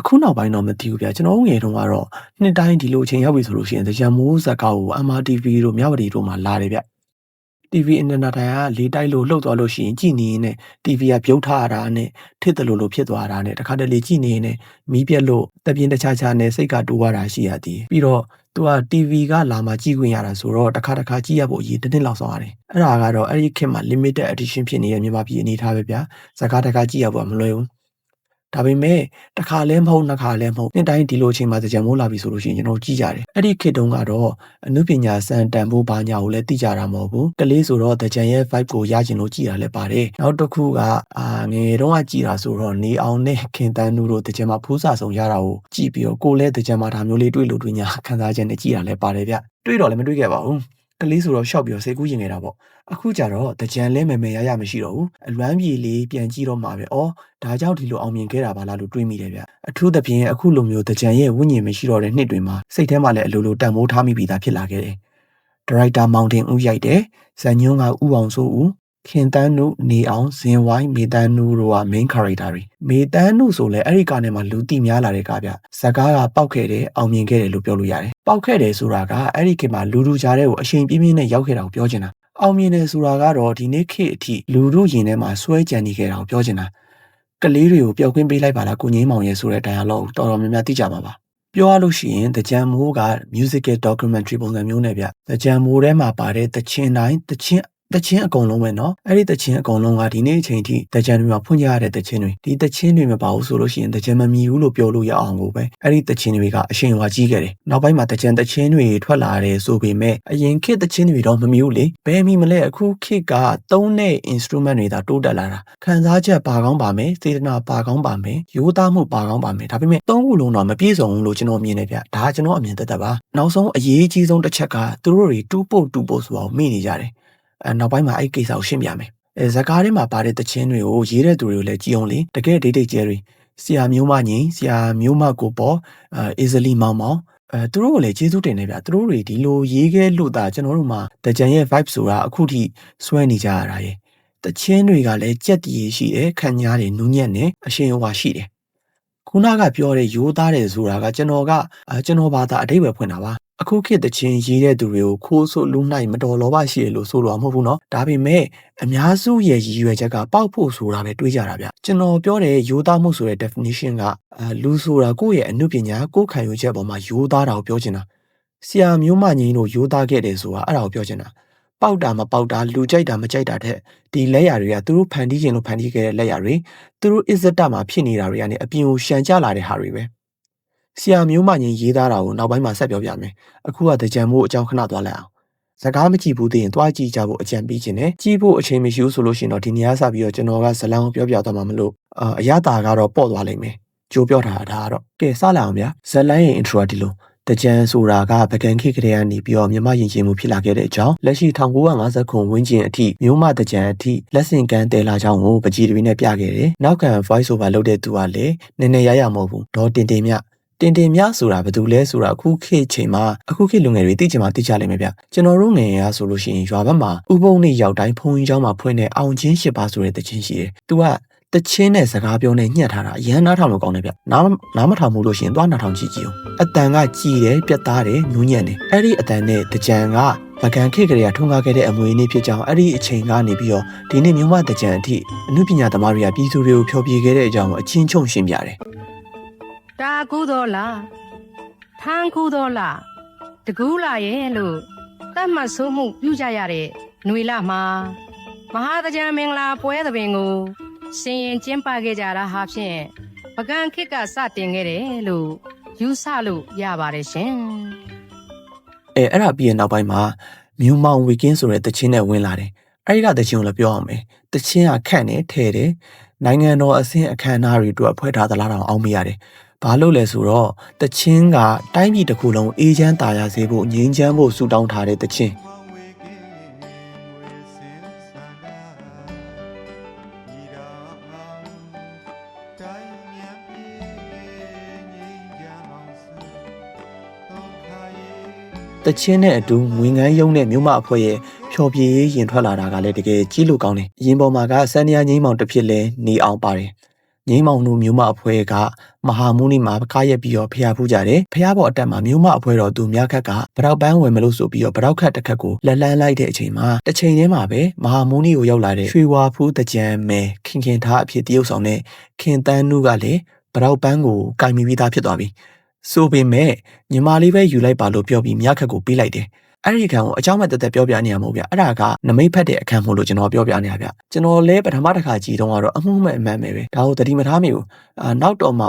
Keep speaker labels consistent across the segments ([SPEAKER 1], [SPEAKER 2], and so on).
[SPEAKER 1] အခုနောက်ပိုင်းတော့မသိဘူးဗျာကျွန်တော်ငယ်တုန်းကတော့နှစ်တိုင်းဒီလိုအချိန်ရောက်ပြီဆိုလို့ရှိရင်တကြံမိုးဇက်ကောက်ကို MRTV တို့မြဝတီတို့မှာလာတယ်ဗျ TV အင်တာနက်တိုင်းကလေတိုက်လို့လှုပ်သွားလို့ရှိရင်ကြည်နေရင်နဲ့ TV ကပြုတ်ထားတာနဲ့ထစ်တယ်လို့ဖြစ်သွားတာနဲ့တခါတလေကြည်နေရင်မီးပြက်လို့တပြင်းတခြားခြားနဲ့စိတ်ကတိုးရတာရှိရသည်ပြီးတော့သူက TV ကလာမှကြည့်ခွင့်ရတာဆိုတော့တခါကြည့်ရဖို့အရေးတစ်နှစ်လောက်ဆောင်ရတယ်အဲ့ဒါကတော့အဲ့ဒီခေတ်မှာ limited edition ဖြစ်နေတဲ့မြန်မာပြည်အနေထားပဲဗျာဇကာတခါကြည့်ရဖို့မလွယ်ဘူးဒါပေမဲ့တစ်ခါလဲမဟုတ်နှစ်ခါလဲမဟုတ်နှစ်တိုင်းဒီလိုအချိန်မှာကြံမိုးလာပြီဆိုလို့ရှိရင်ကျွန်တော်ကြည့်ကြတယ်အဲ့ဒီခေတ်တုန်းကတော့အနုပညာစံတန်ဖို့ဘာညာကိုလည်းသိကြတာမဟုတ်ဘူးကလေးဆိုတော့ကြံရဲ့ vibe ကိုရကျင်လို့ကြည်တာလည်းပါတယ်နောက်တစ်ခုကငယ်တုန်းကကြည်တာဆိုတော့နေအောင်နဲ့ခင်တန်းနူတို့ကြံမှာဖူးစာဆောင်ရတာကိုကြည့်ပြီးတော့ကိုလည်းကြံမှာဒါမျိုးလေးတွေ့လို့တွေ့ညာခံစားချက်နဲ့ကြည်တာလည်းပါတယ်ဗျတွေ့တော့လည်းမတွေ့ခဲ့ပါဘူးကလေးဆိုတော့ရှောက်ပြီးတော့စိတ်ကူးရင်နေတာပေါ့အခုကြတော့တကြံလဲမယ်ရမရှိတော့ဘူးအလွမ်းပြေလေးပြန်ကြည့်တော့မှာပဲဒါကြောင့်ဒီလိုအောင်မြင်ခဲ့တာပါလားလို့တွေးမိတယ်ဗျအထူးသဖြင့်အခုလိုမျိုးတကြံရဲ့ဝိညာဉ်မရှိတော့တဲ့နှစ်တွေမှာစိတ်ထဲမှာလည်းအလိုလိုတန်မိုးထားမိပြီးသားဖြစ်လာခဲ့တယ်ဒါရိုက်တာမောင်တင်ဦးရိုက်တယ်ဇန်ညွန်းကဥအောင်စိုးဦးခင်တန်းနုနေအောင်ဇင်ဝိုင်းမေတန်းနုတို့က main character တွေမေတန်းနုဆိုလဲအဲ့ဒီကနေမှလူတိများလာတဲ့ကဗျဇကားကပောက်ခဲ့တယ်အောင်မြင်ခဲ့တယ်လို့ပြောလို့ရတယ်ပောက်ခဲ့တယ်ဆိုတာကအဲ့ဒီခေတ်မှာလူလူကြားတဲ့ကိုအချိန်ပြင်းပြင်းနဲ့ရောက်ခဲ့တာကိုပြောချင်တာအောင်မြင်တယ်ဆိုတာကတော့ဒီနေ့ခေတ်အထိလူတို့ရင်ထဲမှာစွဲကြံနေခဲ့တာကိုပြောချင်တာကလေးတွေကိုပျောက်ကင်းပေးလိုက်ပါလားကိုငင်းမောင်ရဲ့ဆိုတဲ့ dialogue တော်တော်များများသိကြပါပါပြောရလို့ရှိရင်တကြံမိုးက musical documentary ပုံစံမျိုးနဲ့ဗျတကြံမိုးထဲမှာပါတဲ့တချင်းတိုင်းတချင်းအကုန်လုံးပဲเนาะအဲ့ဒီတချင်းအကုန်လုံးကဒီနေ့အချိန်ထိတကြံတွေမှာဖွင့်ကြရတဲ့တချင်းတွေဒီတချင်းတွေမပါဘူးဆိုလို့ရှိရင်တကြံမမီဘူးလို့ပြောလို့ရအောင်ကိုပဲအဲ့ဒီတချင်းတွေကအရှင်ဝါကြီးခဲ့တယ်နောက်ပိုင်းမှာတကြံတချင်းတွေထွက်လာတယ်ဆိုပေမဲ့အရင်ခေတ်တချင်းတွေတော့မမီဘူးလေဘယ်မီမလဲအခုခေတ်ကသုံးတဲ့ instrument တွေသာတိုးတက်လာတာခံစားချက်ပါကောင်းပါမယ်စေတနာပါကောင်းပါမယ်ရိုးသားမှုပါကောင်းပါမယ်ဒါပေမဲ့သုံးခုလုံးတော့မပြည့်စုံဘူးလို့ကျွန်တော်မြင်နေဗျဒါကကျွန်တော်အမြင်သက်ပါနောက်ဆုံးအရေးကြီးဆုံးတစ်ချက်ကသူတို့တွေတူပို့ဆိုအောင်မိနေကြတယ်နောက်ပိုင်းမှာအဲ့ကိစ္စကိုရှင်းပြမယ်ဇကားထဲမှာပါတဲ့တခြင်းတွေကိုရေးတဲ့သူတွေကိုလည်းကြည်အောင်လေတကယ်ဒိတ်ကျဲတွေဆရာမျိုးမငိမ့်ဆရာမျိုးမကိုပေါ်easily မောင်သူတို့ကိုလည်းကျေးဇူးတင်နေဗျသူတို့တွေဒီလိုရေးခဲ့လို့ဒါကျွန်တော်တို့မှာတကြံရဲ့ vibe ဆိုတာအခုထိစွဲနေကြရတာရဲ့တခြင်းတွေကလည်းကြက်တည်ရှိတယ်ခန့်ညားတွေနူးညံ့တယ်အရှင်ဟွာရှိတယ်ခုနကပြောတဲ့ရိုးသားတယ်ဆိုတာကကျွန်တော်ဘာသာအဓိပ္ပာယ်ဖွင့်တာပါအခုခေတ်တချင်းရေးတဲ့သူတွေကိုခိုးဆိုလူနိုင်မတော်လောဘရှိတယ်လို့ဆိုတော့မဟုတ်ဘူးเนาะဒါပေမဲ့အများစုရဲ့ရည်ရွယ်ချက်ကပေါက်ဖို့ဆိုတာပဲတွေးကြတာဗျကျွန်တော်ပြောတဲ့ရိုးသားမှုဆိုတဲ့ definition ကလူဆိုတာကိုယ့်ရဲ့အနုပညာကိုယ်ခံယူချက်ပေါ်မှာရိုးသားတာကိုပြောချင်တာဆရာမျိုးမငင်းတို့ရိုးသားခဲ့တယ်ဆိုတာအဲ့ဒါကိုပြောချင်တာပေါက်တာမပေါက်တာလူကြိုက်တာမကြိုက်တာတဲ့ဒီလက်ရာတွေကသူတို့ဖန်တီးခြင်းလို့ဖန်တီးခဲ့တဲ့လက်ရာတွေသူတို့အစ္စတမှာဖြစ်နေတာတွေကနေအပြင်ကိုရှန်ကျလာတဲ့ဟာတွေပဲဆရာမျိုးမငင်းရေးသားတာကိုနောက်ပိုင်းမှာဆက်ပြောပြမယ်အခုကတကြံမို့အကြောင်းခဏသွားလိုက်အောင်စကားမကြည့်ဘူးသိရင်သွားကြည့်ကြဖို့အကြံပေးခြင်းနဲ့ကြည့်ဖို့အချိန်မရှိဘူးဆိုလို့ရှိရင်တော့ဒီနေရာစပြီးတော့ကျွန်တော်ကဇလံကိုပြောသွားမှာမလို့အရသာကတော့ပေါ့သွားလိမ့်မယ်ကြိုးပြောထားတာကတော့ကဲစလိုက်အောင်ဗျာဇလံရဲ့ intro ဒီလိုတကြံဆိုတာကဗကန်ခေတ်ကလေးကနေပြီးတော့မြန်မာယဉ်ကျေးမှုဖြစ်လာခဲ့တဲ့အကြောင်းလက်ရှိ1950ခုဝန်းကျင်အထိမျိုးမတကြံအထိလက်ဆင့်ကမ်းတယ်လာကြောင်းကိုပကြီးတပင်းနဲ့ပြခဲ့တယ်နောက်ခံ voice over လုပ်တဲ့သူကလည်းနည်းနည်းရမဟုတ်ဘူးဒေါ်တင်တင်မြဆိုတာဘာတူလဲဆိုတာအခုခေတ်ချိန်မှာအခုခေတ်လူငယ်တွေသိချင်မှသိကြလိမ့်မယ်ဗျကျွန်တော်တို့ငယ်ရဆိုလို့ရှိရင်ရွာဘက်မှာဥပုံနေ့ရောက်တိုင်းဖုန်းကြီးเจ้าမှာဖွင့်တဲ့အောင်ချင်း8ပါးဆိုတဲ့တခြင်းရှိတယ်သူကတချင်းနဲ့စကားပြောနဲ့ညှက်ထားတာအရန်နားထောင်လို့ကောင်းတယ်ဗျနားမထောင်ဘူးလို့ရှိရင်သွားနားထောင်ကြည့်အောင်အတန်ကကြည်တယ်ပြတ်သားတယ်ညူးညံ့တယ်အဲ့ဒီအတန်နဲ့တကြံကဗကန်ခေတ်ကလေးကထွန်းကားခဲ့တဲ့အမွေအနှစ်ဖြစ်ကြောင်းအဲ့ဒီအချိန်ကနေပြီးတော့ဒီနေ့မြို့မတကြံအထိအမှုပညာသမားတွေကပြည်သူတွေကိုဖျော်ဖြေခဲ့တဲ့အကြောင်းကိုအချင်းချုပ်ရှင်းပြတယ်
[SPEAKER 2] တာကူတော်လားထန်းကူတော်လားတကူးလာရဲ့လို့တတ်မှတ်ဆိုးမှုပြုကြရတဲ့ຫນွေလမှာမဟာတကြံမင်္ဂလာပွဲသဘင်ကို စင်ရင်ကျင်းပခဲ့ကြတာဟာဖြင့်ပကံခေတ်ကစတင်ခဲ့တယ်လို့ယူဆလို့ရပါတယ်ရှင်
[SPEAKER 1] အဲ့ဒါပြီးရင်နောက်ပိုင်းမှာမြူမောင်ဝီကင်းဆိုတဲ့တခြင်းနဲ့ဝင်လာတယ်အဲ့ဒီကတခြင်းကိုလည်းပြောအောင်မယ်တခြင်းကခန့်နေထဲတယ်နိုင်ငံတော်အဆင့်အခမ်းအနားတွေအတွက်ဖွဲ့ထားသလားတော့အောင်းမရတယ်ဘာလို့လဲဆိုတော့တခြင်းကတိုင်းပြည်တစ်ခုလုံးအေးချမ်းသာယာစေဖို့ငြိမ်းချမ်းဖို့ဆုတောင်းထားတဲ့တခြင်းတချင်းနဲ့အတူငွေငန်းယုံနဲ့မြို့မအဖွဲ့ရဲ့ဖျော်ဖြေရေးရင်ထွက်လာတာကလည်းတကယ်ကြီးလို့ကောင်းတယ်။ရင်ပေါ်မှာကစန္ဒယာငိမ့်မောင်တစ်ဖြစ်လဲနေအောင်ပါတယ်။ငိမ့်မောင်တို့မြို့မအဖွဲ့ကမဟာမုနီမှာကားရက်ပြီးတော့ဖျားဖူးကြတယ်။ဖျားပေါ်အတက်မှာမြို့မအဖွဲ့တော်သူမြခက်ကဗရောက်ပန်းဝင်မလို့ဆိုပြီးတော့ဗရောက်ခတ်တစ်ခတ်ကိုလက်လန်းလိုက်တဲ့အချိန်မှာတစ်ချိန်တည်းမှာပဲမဟာမုနီကိုရောက်လာတဲ့ရွှေဝါဖူးတကြံမဲခင်ခင်ထားအဖြစ်တရုပ်ဆောင်တဲ့ခင်တန်းနုကလည်းဗရောက်ပန်းကိုကင်မိပြီးသားဖြစ်သွားပြီ။ဆိုပေမဲ့ညီမလေးပဲယူလိုက်ပါလို့ပြောပြီးမြခက်ကိုပေးလိုက်တယ်။အဲ့ဒီအခန်းကိုအကြောင်းမဲ့တက်တက်ပြောပြနေရမှာမဟုတ်ဗျ။အဲ့ဒါကနမိတ်ဖက်တဲ့အခန်းမို့လို့ကျွန်တော်ပြောပြနေရဗျ။ကျွန်တော်လည်းပထမတစ်ခါကြည့်တော့ကတော့အမှုမဲ့အမှန်ပဲ။ဒါကိုတတိမထားမိဘူး။နောက်တော့မ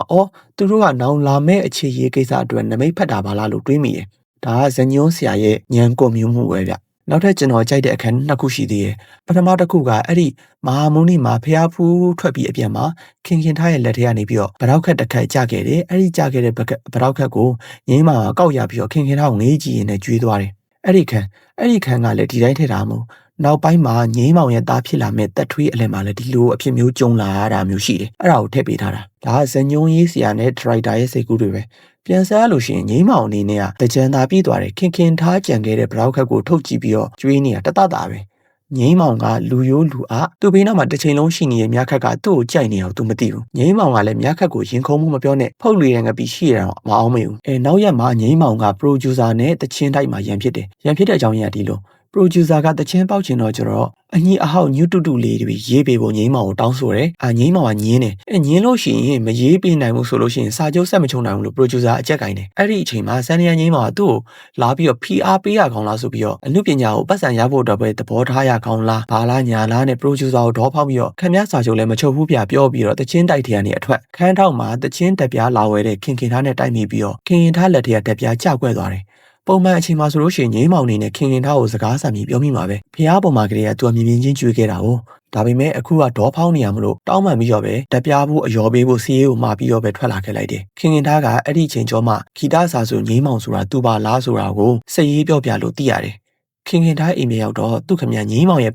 [SPEAKER 1] ှသူတို့ကနောင်လာမဲ့အခြေရေးကိစ္စအတွက်နမိတ်ဖက်တာပါလားလို့တွေးမိတယ်။ဒါကဇညွန်းဆရာရဲ့ဉာဏ်ကွန်မြူမှုပဲဗျ။နောက်ထပ်ကျွန်တော်ကြိုက်တဲ့အခန်းနှစ်ခုရှိသေးတယ်။ပထမတစ်ခုကအဲ့ဒီမဟာမုနီမှာဖျားဖူးထွက်ပြီးအပြန်မှာခင်ခင်ထားရဲ့လက်ထဲကနေပြီးတော့ဗရောက်ခက်တစ်ခက်ကြခဲ့တယ်အဲ့ဒီကြခဲ့တဲ့ဗရောက်ခက်ကိုငိမ့်မာကောက်ရပြီးတော့ခင်ခင်ထားကိုငေးကြည့်ရင်လည်းကျွေးသွားတယ်အဲ့ဒီခန်းကလည်းဒီတိုင်းထည့်တာမဟုတ်နောက်ပိုင်းမှာငိမ့်မောင်ရဲ့သားဖြစ်လာမဲ့တက်ထွေးအလယ်မှာလည်းဒီလိုအဖြစ်မျိုးကြုံလာရတာမျိုးရှိတယ်အဲ့ဒါကိုထည့်ပေးထားတာဒါကဇညုံရေးဆရာနဲ့ဒရိုက်တာရဲ့စိတ်ကူးတွေပဲပြန်စားလို့ရှိရင်ငိမ့်မောင်အနေနဲ့ကတကြံသာပြီးသွားတယ်ခင်ခင်ထားကြံခဲ့တဲ့ဗရောက်ခက်ကိုထုတ်ကြည့်ပြီးတော့ကျွေးနေတာတတပဲငိမ့်မောင်ကလူရိုးလူအားသူ့ဘေးနားမှာတစ်ချိန်လုံးရှိနေတဲ့မြခက်ကသူ့ကိုကြိုက်နေအောင်သူမသိဘူးငိမ့်မောင်ကလည်းမြခက်ကိုရင်ခုန်မှုမပြောနဲ့ဖုတ်လေတဲ့ငပီရှိရအောင်မအောင်မေဘူးနောက်ရက်မှာငိမ့်မောင်က producer နဲ့တချင်းတိုက်မှာရန်ဖြစ်တယ်ရန်ဖြစ်တဲ့အကြောင်းရင်းကဒီလို producer ကတချင်းပေါက်ချင်တော့ကျတော့အညီအဟောက်ညွတ်တူတူလေးတွေရေးပေးဖို့ငိမ့်မောင်ကိုတောင်းဆိုတယ်ငိမ့်မောင်ကညင်းတယ်ညင်းလို့ရှိရင်မရေးပေးနိုင်ဘူးဆိုလို့ရှိရင်စာချုပ်ဆက်မချုံနိုင်ဘူးလို့ producer အကြက်ကင်တယ်အဲ့ဒီအချိန်မှာစန္ဒယာငိမ့်မောင်ကသူ့ကိုလာပြီးတော့ PR ပေးရကောင်းလားဆိုပြီးတော့အမှုပညာကိုပတ်စံရဖို့အတွက်ပဲသဘောထားရကောင်းလားဘာလားညာလားနဲ့ producer ကိုဒေါ်ဖောက်ပြီးတော့ခင်ဗျားစာချုပ်လည်းမချုပ်ဘူးပြပြောပြီးတော့တချင်းတိုက်ထဲကနေအထွက်ခန်းထောက်မှာတချင်းတက်ပြားလာဝဲတဲ့ခင်ခင်ထားနဲ့တိုက်မိပြီးတော့ခင်ခင်ထားလက်ထဲကတက်ပြားကြောက်ကွဲသွားတယ်ပုံမှန်အချိန်မှာဆိုလို့ရှိရင်ငိမ့်မောင်နေနဲ့ခင်ခင်ထားကိုစကားဆံပြီးပြောမိမှာပဲဖះပေါ်မှာကလေးကသူကမြင်မြင်ချင်းကြွေးခဲ့တာ哦ဒါပေမဲ့အခုကဒေါ်ဖောင်းနေရမလို့တောင်းပန်ပြီးတော့ပဲတက်ပြားဖို့အယောပေးဖို့စီးရေးကိုမှာပြီးတော့ပဲထွက်လာခဲ့လိုက်တယ်ခင်ခင်ထားကအဲ့ဒီချိန်ကျော်မှဂီတစာဆိုငိမ့်မောင်ဆိုတာသူပါလားဆိုတာကိုစိတ်ရေးပြောပြလို့သိရတယ်ခင်ခင်ထားအိမ်မြေရောက်တော့သူ့ခမငိမ့်မောင်ရဲ့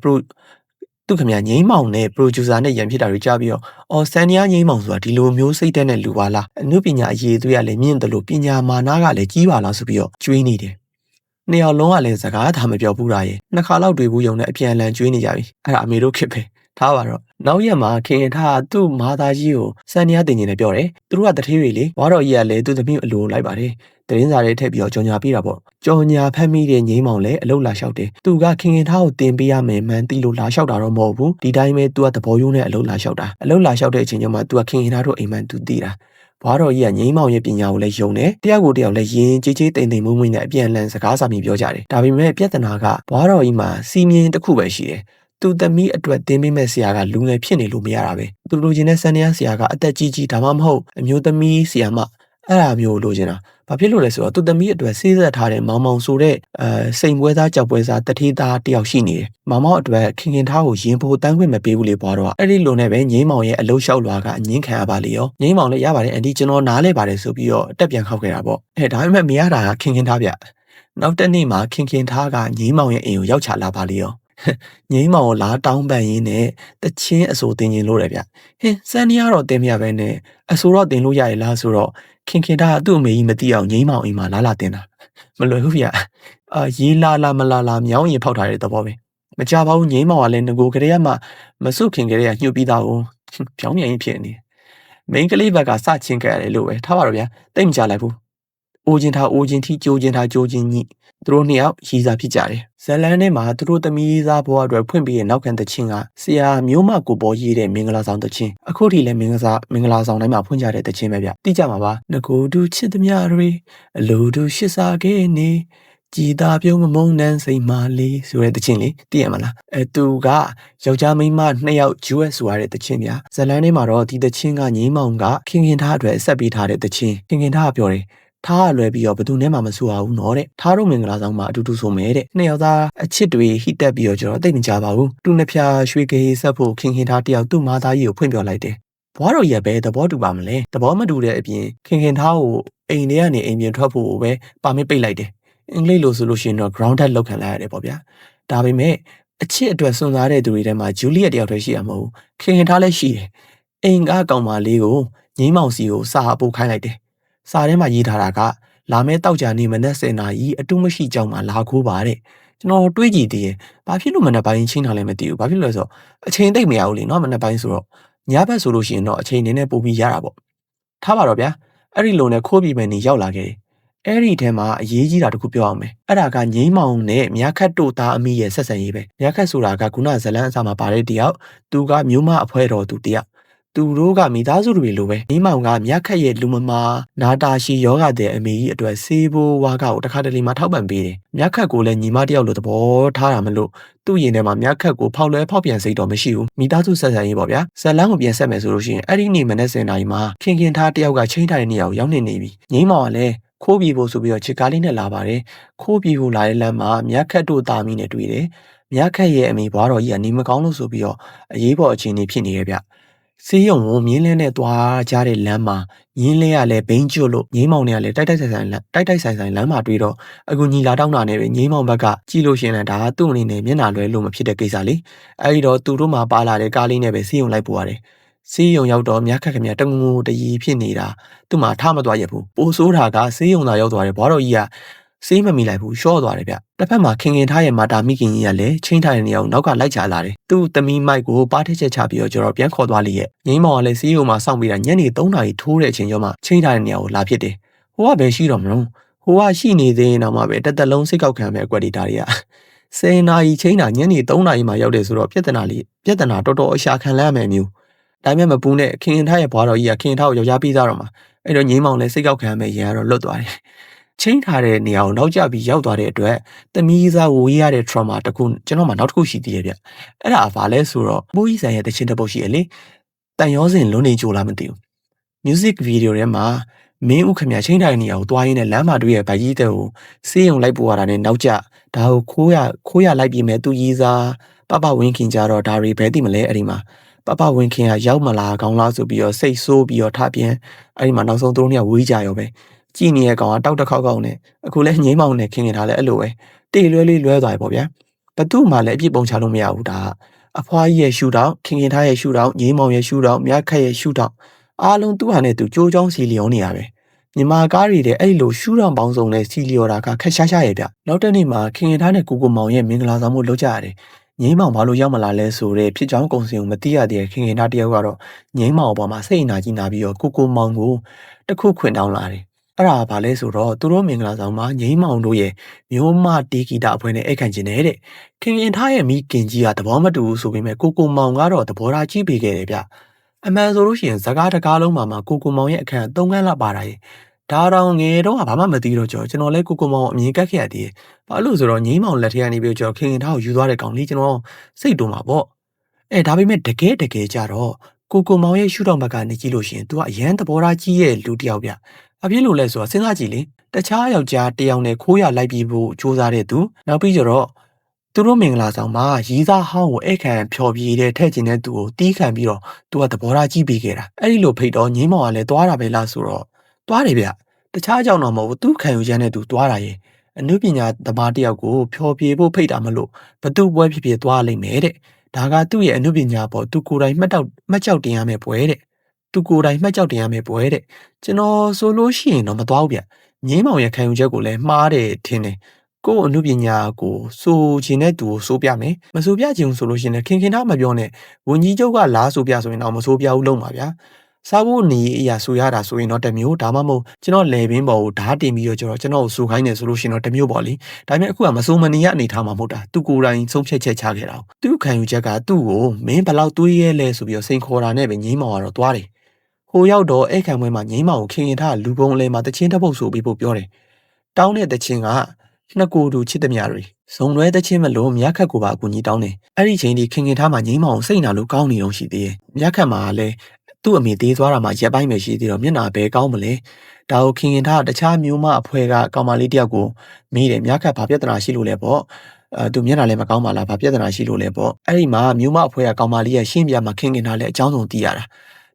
[SPEAKER 1] သူ့ခမငိမ့်မောင်နဲ့ producer နဲ့ရန်ဖြစ်တာတွေကြားပြီးတော့စန္ဒယာငိမ့်မောင်ဆိုတာဒီလိုမျိုးစိတ်တက်တဲ့လူပါလားအမှုပညာအရေးသွေးရလည်းမြင့်တယ်လို့ပညာမာနကလည်းကြီးပါလားဆိုပြီးတော့ကျွေးနေတယ်နှစ်ယောက်လုံးကလည်းစကားသာမပြောဘူးတာရဲ့နှစ်ခါလောက်တွေ့ဘူးယုံနဲ့အပြန်အလှန်ကျွေးနေကြပြီအဲ့ဒါအမေတို့ခစ်ပဲထားပါတော့နောက်ရက်မှာခင်ခင်ထားသူ့မာသားကြီးကိုစန္ဒယာတင်နေတယ်ပြောတယ်သူတို့ကတထေးတွေလေဝါတော်ကြီးကလည်းသူ့သမီးအလိုလိုက်ပါတယ်သတင်းစာတွေထည့်ပြီးတော့ကြော်ညာပေးတာပေါ့ကြော်ညာဖတ်မိတဲ့ငိမ့်မောင်လည်းအလုတ်လာလျှောက်တယ်သူကခင်ခင်ထားကိုတင်ပေးရမယ်မှန်တီလို့လာလျှောက်တာတော့မဟုတ်ဘူးဒီတိုင်းပဲသူကသဘောယုံနဲ့အလုတ်လာလျှောက်တာအလုတ်လာလျှောက်တဲ့အချိန်ကျမှသူကခင်ခင်ထားတို့အိမ်မှန်သူတည်တာဘွားတော်ကြီးကငိမ့်မောင်ရဲ့ပညာကိုလည်းယုံတယ်တယောက်ကိုတယောက်လည်းယဉ်ကျေးကျေးတိမ်တိမ်မွေ့မွေ့နဲ့အပြန်အလှန်စကားစာမိပြောကြတယ်ဒါပေမဲ့ပြဿနာကဘွားတော်ကြီးမှာစီမင်းတစ်ခုပဲရှိတယ်သူသမီးအတွက်တင်ပေးမဲ့ဆရာကလူငယ်ဖြစ်နေလို့မရတာပဲသူလိုချင်တဲ့စန္ဒယာဆရာကအသက်ကြီးကြီးဒါမှမဟုတ်အမျိုးသမီးဆရာမအဲ့ဒါမျိုးလိုချင်တာဘာဖြစ်လို့လဲဆိုတော့သူသမီးအတွက်စေးဆက်ထားတဲ့မောင်မောင်ဆိုတဲ့စိန်ပွဲသားကြောက်ပွဲသားတထေးသားတယောက်ရှိနေတယ်မောင်မောင်အတွက်ခင်ခင်ထားကိုရင်ဖို့တန်းခွင့်မပေးဘူးလေဘွားတော့အဲ့ဒီလိုနဲ့ပဲငိမ့်မောင်ရဲ့အလုတ်လျှောက်လွာကအငင်းခံရပါလေရောငိမ့်မောင်လည်းရပါတယ်အန်တီကျွန်တော်နားလဲပါတယ်ဆိုပြီးတော့တက်ပြန်ခောက်ခဲ့တာပေါ့ဒါပေမဲ့မရတာကခင်ခင်ထားဗျနောက်တစ်နေ့မှာခင်ခင်ထားကငိမ့်မောင်ရဲ့အိမ်ကိုရောက်ချလာပါလေရောငိမ့်မောင်ကိုလာတောင်းပန်ရင်းနဲ့တချင်းအစိုးတင်ရင်လို့တယ်ဗျစန္ဒယာတော့တင်မရပဲနဲ့အစိုးတော့တင်လို့ရရလားဆိုတော့ခင်ခင်ထားသူ့အမေကြီးမသိအောင်ငိမ့်မောင်အိမ်မှာလာတင်တာမလွယ်ဘူးဗျရေးလာမလာမြောင်းရင်ဖောက်ထားတဲ့သဘောပဲမကြပါဘူးငိမ့်မောင်ကလည်းငကိုကလေးကမှမစုခင်ကလေးကညှို့ပြီးသားကိုပြောင်းပြန်ရင်ဖြစ်နေမိန်းကလေးဘက်ကစချင်းကြရတယ်လို့ပဲထားပါတော့ဗျာတိတ်မကြလိုက်ဘူးအိုးချင်းထားအိုးချင်းထိကြိုးချင်းထားကြိုးချင်းညိသူတို့နှစ်ယောက်ရည်စားဖြစ်ကြတယ်ဇလန်းထဲမှာသူတို့သမီးသားဘဝအတွက်ဖွင့်ပြီးရဲ့နောက်ခံတခြင်းကဆရာမျိုးမကိုပေါ်ရေးတဲ့မင်္ဂလာဆောင်တခြင်းအခုထိလည်းမင်္ဂလာဆောင်တိုင်းမှာဖွင့်ကြတဲ့တခြင်းပဲဗျတိကြမှာပါငကိုတူချစ်သမျှတွေအလိုတူရှစ်စားခဲ့နေ ကြည်သာပြုံးမမုံနန်းစိန်မာလေးဆိုတဲ့တခြင်းလေးသိရမလားသူကယောက်ျားမိန်းမ2ယောက် US ဆိုရတဲ့တခြင်းဗျာဇလန်းထဲမှာတော့ဒီတခြင်းကငိမ့်မောင်ကခင်ခင်ထားအတွက်ဆက်ပေးထားတဲ့တခြင်းခင်ခင်ထားကပြောတယ်ထားလွယ်ပြီးတော့ဘယ်သူနဲ့မှမဆိုအောင်နော်တဲ့ထားတို့မင်္ဂလာဆောင်မှာအတူတူဆိုမဲတဲ့နှစ်ယောက်သားအချစ်တွေဟိတက်ပြီးတော့ကျွန်တော်သိမကြပါဘူးသူနှစ်ဖြာရွှေကေးဆက်ဖို့ခင်ခင်ထားတယောက်သူ့မားသားကြီးကိုဖွင့်ပြလိုက်တယ်ဘွားတော်ကြီးပဲသဘောတူပါမလဲသဘောမတူတဲ့အပြင်ခင်ခင်ထားကိုအိမ်ထဲကနေအိမ်ပြင်ထွက်ဖို့ပဲပါမစ်ပိတ်လိုက်တယ်အင်္ဂလိပ်လိုဆိုလို့ရှိရင်တော့ grounded လောက်ခံလိုက်ရတယ်ပေါ့ဗျာဒါပေမဲ့အချစ်အတွက်စွန့်စားတဲ့သူတွေထဲမှာဂျူလီယက်တယောက်တည်းရှိရမဟုတ်ခင်ခင်ထားလည်းရှိတယ်အိမ်ကကောင်မလေးကိုငိမ့်မောင်စီကိုစာအပို့ခိုင်းလိုက်တယ်စာထဲမှာရေးထားတာကလာမဲ့တောက်ကြနေမနက်10 နာရီအတူမရှိကြောင်မှာလာခိုးပါတဲ့ကျွန်တော်တွေးကြည့်သေးတယ်ဘာဖြစ်လို့မနက်ပိုင်းချင်းထားလဲမသိဘူးဘာဖြစ်လို့လဲဆိုတော့အချိန်တိတ်မရဘူးလေနော်မနက်ပိုင်းဆိုတော့ညဘက်ဆိုလို့ရှိရင်တော့အချိန်နည်းနည်းပိုပြီးရတာပေါ့ထားပါတော့ဗျာအဲ့ဒီလိုနဲ့ခိုးပြီးမယ်နေရောက်လာခဲ့တယ်အဲ့ဒီထဲမှာအရေးကြီးတာတခုပြောအောင်မယ်အဲ့ဒါကငိမ့်မောင်နဲ့မြခတ်တို့သားအမိရဲ့ဆက်ဆံရေးပဲမြခတ်ဆိုတာကခုနဇလန်းအစမှာပါတဲ့တယောက်သူကမျိုးမအဖွဲတော်သူတယောက်သူတို့ကမိသားစုတွေလိုပဲငိမ့်မောင်ကမြခတ်ရဲ့လူမမာနာတာရှီယောဂတဲ့အမေကြီးအတွက်ဆေးဘိုးဝါကကိုတခါတလေမှထောက်ပံ့ပေးတယ်မြခတ်ကိုလည်းညီမတယောက်လိုသဘောထားတာမလို့သူ့ရင်ထဲမှာမြခတ်ကိုဖောက်လွဲဖောက်ပြန်စိတ်တော့မရှိဘူးမိသားစုဆက်ဆံရေးပေါ့ဗျာဇလန်းကိုပြန်ဆက်မယ်ဆိုလို့ရှိရင်အဲ့ဒီနေ့မနေ့စင်တိုင်းမှာခင်ခင်ထားတယောက်ကချင်းထိုင်နေရအောင်ရောက်နေပြီငိမ့်မောင်ကလည်းခိုးပြီးဖို့ဆိုပြီးတော့ချစ်ကားလေးနဲ့လာပါတယ်ခိုးပြီးဖို့လာတဲ့လမ်းမှာမြခတ်တို့တာမီနဲ့တွေ့တယ်မြခတ်ရဲ့အမေဘွားတော်ကြီးကနေမကောင်းလို့ဆိုပြီးတော့အရေးပေါ်အခြေအနေဖြစ်နေရဲ့ဗျဆေးရုံကိုမြင်းလဲနဲ့သွားကြတဲ့လမ်းမှာမြင်းလဲရလဲဘိန်းကျွတ်လို့ငိမ့်မောင်တွေကလည်းတိုက်ဆိုင်လမ်းမှာတွေ့တော့အခုညီလာတောင်းတာနဲ့ပဲငိမ့်မောင်ဘက်ကကြည့်လို့ရှင်လဲဒါကသူ့အနေနဲ့မျက်နှာလွဲလို့မဖြစ်တဲ့ကိစ္စလေအဲဒီတော့သူတို့မှပါလာတဲ့ကားလေးနဲ့ပဲဆေးရုံလိုက်ပို့ရတယ်ဆေးရုံရောက်တော့မြခတ်ခင်ဗျတငုံတရီဖြစ်နေတာသူ့မှာထားမသွားရဘူးပိုဆိုးတာကဆေးရုံသာရောက်သွားတယ်ဘွားတော်ကြီးကဆေးမမီလိုက်ဘူးရှော့သွားတယ်ဗျတစ်ဖက်မှာခင်ခင်ထားရဲ့မာတာမိခင်ကြီးကလည်းချင်းထားတဲ့နေရာကိုနောက်ကလိုက်ချလာတယ်သူ့သမီးမိုက်ကိုပါထက်ချက်ချပြီးတော့ကျွန်တော်ပြန်ခေါ်သွားလိရဲ့ငိမ့်မောင်ကလည်းဆေးရုံမှာစောင့်ပြီးတာညနေ3 နာရီထိုးတဲ့အချိန်ကျော်မှချင်းထားတဲ့နေရာကိုလာဖြစ်တယ်ဟိုကပဲရှိတော့မလို့ဟိုကရှိနေသေးရင်တော့မှပဲတက်လုံးစိတ်ကောက်ခံမဲ့အကွက်တွေဒါတွေက10 နာရီချင်းတာညနေ3 နာရီမှရောက်တယ်ဆိုတော့ပြဿနာတော်တော်အရှာခံလိုက်ရမယ်မျိုးဒါပေမဲ့မပူးနဲ့ခင်ခင်ထားရဲ့ဘွားတော်ကြီးကခင်ခင်ထားကိုယောက်ျားပေးသားတော့မှာအဲ့တော့ငိမ့်မောင်လည်းစိတ်ကောက်ခံမဲ့ရန်ကတော့လွတ်သွားတယ်ချင်းထားတဲ့နေရာကိုနောက်ကျပြီးရောက်သွားတဲ့အတွက်သမီးစားဝေးရတဲ့ trauma တခုကျွန်တော်မှနောက်တစ်ခုရှိသေးတယ်ဗျအဲ့ဒါဘာလဲဆိုတော့မိုးကြီးဆန်ရဲ့တခြင်းတစ်ပုတ်ရှိရလေတန်ရောစင်လွန်းနေကြလားမသိဘူး music video ထဲမှာမင်းဥခမချင်းထားတဲ့နေရာကိုတွားရင်းနဲ့လမ်းမှာတွေ့ရဗိုက်ကြီးတဲ့ကိုစေးရုံလိုက်ပို့ရတာနဲ့နောက်ကျဒါကိုခိုးရလိုက်ပြီးမဲ့သူကြီးစားပဝင်းခင်ကြတော့ဒါတွေဘယ်သိမလဲအဲ့ဒီမှာပဝင်းခင်ကရောက်မလာကောင်းလားဆိုပြီးတော့စိတ်ဆိုးပြီးတော့ထပြန်အဲ့ဒီမှာနောက်ဆုံးသူတို့နှစ်ယောက်ဝေးကြရောပဲကြည်နေတဲ့ကောင်ကတောက်တစ်ခေါက်ကောင်နဲ့အခုလဲငိမ့်မောင်နဲ့ခင်ခင်ထားလဲအဲ့လိုပဲတေလွဲလေးလွဲသွားပြီပေါ့ဗျာဘသူမှလည်းအပြစ်ပုံချလို့မရဘူးဒါအဖွားကြီးရဲ့ရှူတောင်ခင်ခင်ထားရဲ့ရှူတောင်ငိမ့်မောင်ရဲ့ရှူတောင်မြခက်ရဲ့ရှူတောင်အားလုံးသူ့ဟာနဲ့သူကြိုးချောင်းစီလျော်နေရပဲမြန်မာကားတွေတဲ့အဲ့လိုရှူတောင်ပေါင်းစုံနဲ့စီလျော်တာကခက်ရှားရှားရဲ့ဗျနောက်တစ်နေ့မှာခင်ခင်ထားနဲ့ကိုမောင်ရဲ့မင်္ဂလာဆောင်မှုလုပ်ကြရတယ်ငိမ့်မောင်ဘာလို့ရောက်မလာလဲဆိုတဲ့ဖြစ်ကြောင်းကုံစင်ကိုမသိရသေးတဲ့ခင်ခင်သားတယောက်ကတော့ငိမ့်မောင်ပေါ်မှာစိတ်အနာကြီးနာပြီးတော့ကိုမောင်ကိုတခုခွင်တောင်းလာတယ်အဲ့ဒါဘာလဲဆိုတော့သူတို့မင်္ဂလာဆောင်မှာငိမ့်မောင်တို့ရဲ့မျိုးမတီဂီတာအဖွဲ့နဲ့အိတ်ခံခြင်းနဲ့တဲ့ခင်ခင်ထားရဲ့မိခင်ကြီးကသဘောမတူဘူးဆိုပေမဲ့ကိုမောင်ကတော့သဘောထားကြီးပေးခဲ့တယ်ဗျအမှန်ဆိုလို့ရှိရင်စကားတကားလုံးမှာကိုမောင်ရဲ့အခန်း3 ခန်းလောက်ပါတာရဲ့ဒါတော့ငယ်တော့ဘာမှမသိတော့ကျွန်တော်လည်းကိုမောင်အမြင်ကက်ခဲ့ရသေးတယ်။ဘာလို့ဆိုတော့ငိမ့်မောင်လက်ထက်ကနေပြီးကျွန်တော်ခင်ခင်ထားကိုယူသွားတဲ့ကောင်လေးကျွန်တော်စိတ်တုံမှာပေါ့။ဒါပေမဲ့တကယ်ကြတော့ကိုမောင်ရဲ့ရှူတောင်ဘက်ကနေကြည့်လို့ရှိရင် तू ကအရန်သဘောထားကြီးရဲ့လူတစ်ယောက်ဗျ။အပြည့်လို့လဲဆိုတော့စဉ်းစားကြည့်လေ။တခြားယောက်ျားတစ်ယောက်နဲ့ခိုးရလိုက်ပြီးဖို့စူးစမ်းတဲ့သူနောက်ပြီးကျတော့သူတို့မင်္ဂလာဆောင်မှာရီးသားဟောင်းကိုအိတ်ခံဖျော်ပြတဲ့ထက်ကျင်တဲ့သူကိုတီးခံပြီးတော့ तू ကသဘောထားကြီးပေးခဲ့တာ။အဲ့ဒီလိုဖိတ်တော့ငိမ့်မောင်ကလည်းသွားတာပဲလားဆိုတော့သွားတယ်ဗျ။တခြားကြောင့်တော့မဟုတ်ဘူးသူခံယူချက်နဲ့သူသွားတာရဲ့အနုပညာသမားတယောက်ကိုဖျော်ပြဖို့ဖိတ်တာမလို့ဘသူပွဲဖြစ်သွားလိမ့်မယ်တဲ့ဒါကသူ့ရဲ့အနုပညာပေါ်သူကိုယ်တိုင်မှတ်ကြောက်တင်ရမယ်ပွဲတဲ့သူကိုယ်တိုင်မှတ်ကြောက်တင်ရမယ်ပွဲတဲ့ကျွန်တော်ဆိုလို့ရှိရင်တော့မသွားဘူးဗျငိမ့်မောင်ရဲ့ခံယူချက်ကိုလည်းမှားတယ်ထင်တယ်ကို့အနုပညာကိုဆိုချင်တဲ့သူကိုဆိုပြမယ်မဆိုပြချင်ဘူးဆိုလို့ရှိရင်ခင်ခင်ထားမပြောနဲ့ဝန်ကြီးချုပ်ကလားဆိုပြဆိုရင်တော့မဆိုပြဘူးလုံးပါဗျာစားဖို့နေအရာဆိုရတာဆိုရင်တော့တမျိုးဒါမှမဟုတ်ကျွန်တော်လေဘင်းပေါ်ကိုဓာတ်တင်ပြီးတော့ကျွန်တော်ကိုစူခိုင်းနေဆိုလို့ရှိရင်တော့တမျိုးပေါ့လေဒါပေမဲ့အခုကမစိုးမနေရအနေထားမှာမဟုတ်တာသူကိုယ်တိုင်ဆုံးဖြတ်ချက်ချခဲ့တာသူခံယူချက်ကသူ့ကိုမင်းဘလောက်တွေးရဲလဲဆိုပြီးတော့စိန်ခေါ်တာနဲ့ပဲငိမ့်မောင်ကတော့သွားတယ်ဟိုရောက်တော့အဲ့ခံပွဲမှာငိမ့်မောင်ကိုခင်ခင်ထားလူပုံအလဲမှာတချင်းတစ်ပုတ်ဆိုပြီးဖို့ပြောတယ်တောင်းတဲ့တချင်းက နှစ်ကိုယ်တူချစ်သမျှတွေဇုံလွဲတချင်းမလို့မြတ်ခတ်ကိုပါအကူကြီးတောင်းတယ်အဲ့ဒီချိန်ဒီခင်ခင်ထားမှာငိမ့်မောင်စိတ်နာလို့ကောင်းနေတော့ရှိသေးတယ်မြတ်ခတ်မှာလည်းသူ့အမေသေးသွားတာမှရက်ပိုင်းပဲရှိသေးတော့မျက်နှာဘဲကောင်းမလဲဒါကိုခင်ခင်ထားတခြားမျိုးမအဖွဲကကောင်မလေးတယောက်ကိုမေးတယ်မြတ်ခတ်ဘာပြဿနာရှိလို့လဲပေါ့သူမျက်နှာလည်းမကောင်းပါလားဘာပြဿနာရှိလို့လဲပေါ့အဲ့ဒီမှာမျိုးမအဖွဲကကောင်မလေးရဲ့ရှင်းပြမှာခင်ခင်ထားလည်းအကြောင်းစုံသိရတာ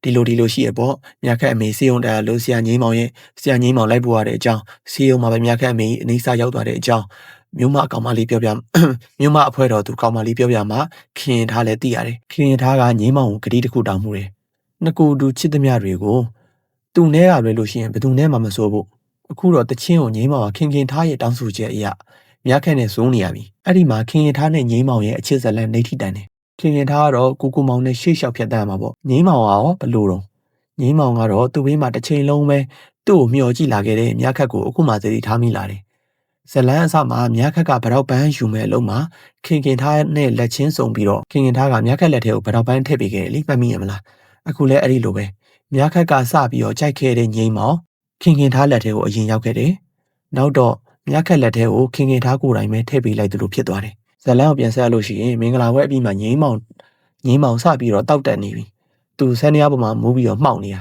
[SPEAKER 1] ဒီလိုရှိရပေါ့မြတ်ခတ်အမေစေယုံတယ်လို့ဆရာငိမ့်မောင်လိုက်ပို့ရတဲ့အကြောင်းစေယုံမှာပဲမြတ်ခတ်အမေအနေစာရောက်သွားတဲ့အကြောင်းမြို့မကောင်မလေးပြောပြမြို့မအဖွဲတော်သူကောင်မလေးပြောပြမှာခင်ထားလဲသိရတယ်ခင်ထားကငိမ့်မောင်ကိုဂတိတစ်ခုတောင်းမှုတယ်နှစ်ကိုယ်တူချစ်သမျှတွေကိုသူနဲ့ကလွယ်လို့ရှိရင်ဘယ်သူနဲ့မှမစိုးဘူးအခုတော့တချင်းကိုငိမ့်မောင်ကခင်ထားရဲ့တောင်းဆိုချက်အရာမြတ်ခတ်နဲ့ဇုံးနေရပြီအဲ့ဒီမှာခင်ထားနဲ့ငိမ့်မောင်ရဲ့အချစ်ဇလန်နေထိတန်တယ်ခင်ထားကတော့ကိုမောင်နဲ့ရှေ့လျှောက်ဖြတ်တန်းမှာပေါ့ငိမ့်မောင်ကရောဘလို့တော့ငိမ့်မောင်ကတော့သူ့ဘေးမှာတစ်ချိန်လုံးပဲသူ့ကိုမျှော်ကြည့်လာခဲ့တဲ့မြတ်ခတ်ကိုအခုမှသတိထားမိလာတယ်ဇလန်းအစမှာမြတ်ခတ်ကဗတော့ပန်းယူမဲ့အလုံးမှာခင်ထားနဲ့လက်ချင်းစုံပြီးတော့ခင်ထားကမြတ်ခတ်လက်ထဲကိုဗတော့ပန်းထည့်ပေးခဲ့တယ်လေမှတ်မိရမလားအခုလဲအဲ့ဒီလိုပဲမြတ်ခတ်ကစပြီးတော့ကြိုက်ခဲ့တဲ့ငိမ့်မောင်ခင်ထားလက်ထဲကိုအရင်ရောက်ခဲ့တယ်နောက်တော့မြတ်ခတ်လက်ထဲကိုခင်ထားကိုယ်တိုင်ပဲထည့်ပေးလိုက်သလိုဖြစ်သွားတယ်ဇလန်းကိုပြန်ဆက်လို့ရှိရင်မင်္ဂလာပွဲအပြီးမှာငိမ့်မောင်စပြီးတော့တောက်တက်နေပြီသူဆန်းရပေါ်မှာမူးပြီးတော့မှောက်နေတာ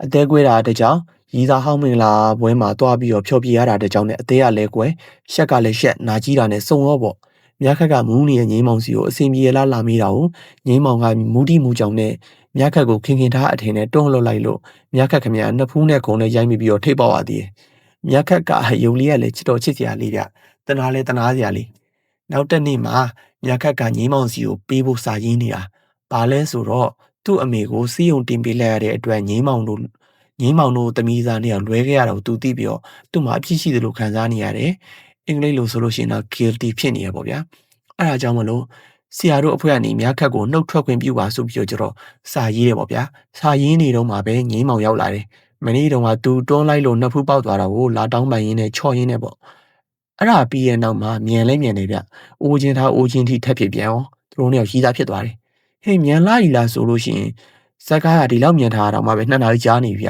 [SPEAKER 1] အသေးကွဲတာတကြောင်ရီးသားဟောင်းမင်္ဂလာပွဲမှာတွားပြီးတော့ဖျော်ပြရတာတကြောင်နဲ့အသေးကလည်းကွယ်ရှက်ကလည်းရှက်နာကြီးတာနဲ့စုံရောပေါ့မြတ်ခတ်ကမူးနေတဲ့ငိမ့်မောင်စီကိုအစင်ပြေလားလာမိတာကိုငိမ့်မောင်ကမူးတီမူကြောင်နဲ့မြတ်ခတ်ကိုခင်ထားအထင်နဲ့တွန်းလှုပ်လိုက်လို့မြတ်ခတ်ခမရနှစ်ဖူးနဲ့ခုံနဲ့ရိုက်မိပြီးတော့ထိပ်ပေါက်ရသေးတယ်မြတ်ခတ်ကယုံလေးကလည်းချစ်တော်ချစ်စရာလေးပြတနာလဲတနာစရာလေးနောက်တစ်နေ့မှာမြတ်ခတ်ကငိမ့်မောင်စီကိုပေးဖို့စာရင်းနေတာဘာလဲဆိုတော့သူ့အမေကိုစီးုံတင်ပေးလိုက်ရတဲ့အတွက်ငိမ့်မောင်တို့တမီးစားနဲ့လွဲခဲ့ရတော့သူသိပြီးတော့သူ့မှာအဖြစ်ရှိတယ်လို့ခံစားနေရတယ်အင်္ဂလိပ်လိုဆိုလို့ရှိရင်တော့ guilty ဖြစ်နေရပေါ့ဗျာအဲ့ဒါကြောင့်မလို့ဆရာတို့အဖွဲ့ကနေမြတ်ခတ်ကိုနှုတ်ထွက်ခွင့်ပြုပါဆိုပြီးတော့ကျတော့စာရေးတယ်ပေါ့ဗျာစာရင်းနေတော့မှပဲငိမ့်မောင်ရောက်လာတယ်မနေ့တုန်းကသူတွန်းလိုက်လို့နှစ်ဖူးပေါက်သွားတာကိုလာတောင်းပန်ရင်းနဲ့ချော့ရင်းနဲ့ပေါ့အဲ့ဒါပြီးရဲ့နောက်မှာမြန်နေဗျအိုးချင်းထိထက်ဖြစ်ပြန်အောင်သူတို့နှစ်ယောက်ရီးသားဖြစ်သွားတယ်ဟေးမြန်လာရီလာဆိုလို့ရှိရင်ဇက်ကားကဒီလောက်မြန်ထားတာမှပဲ2နာရီကြာနေပြီ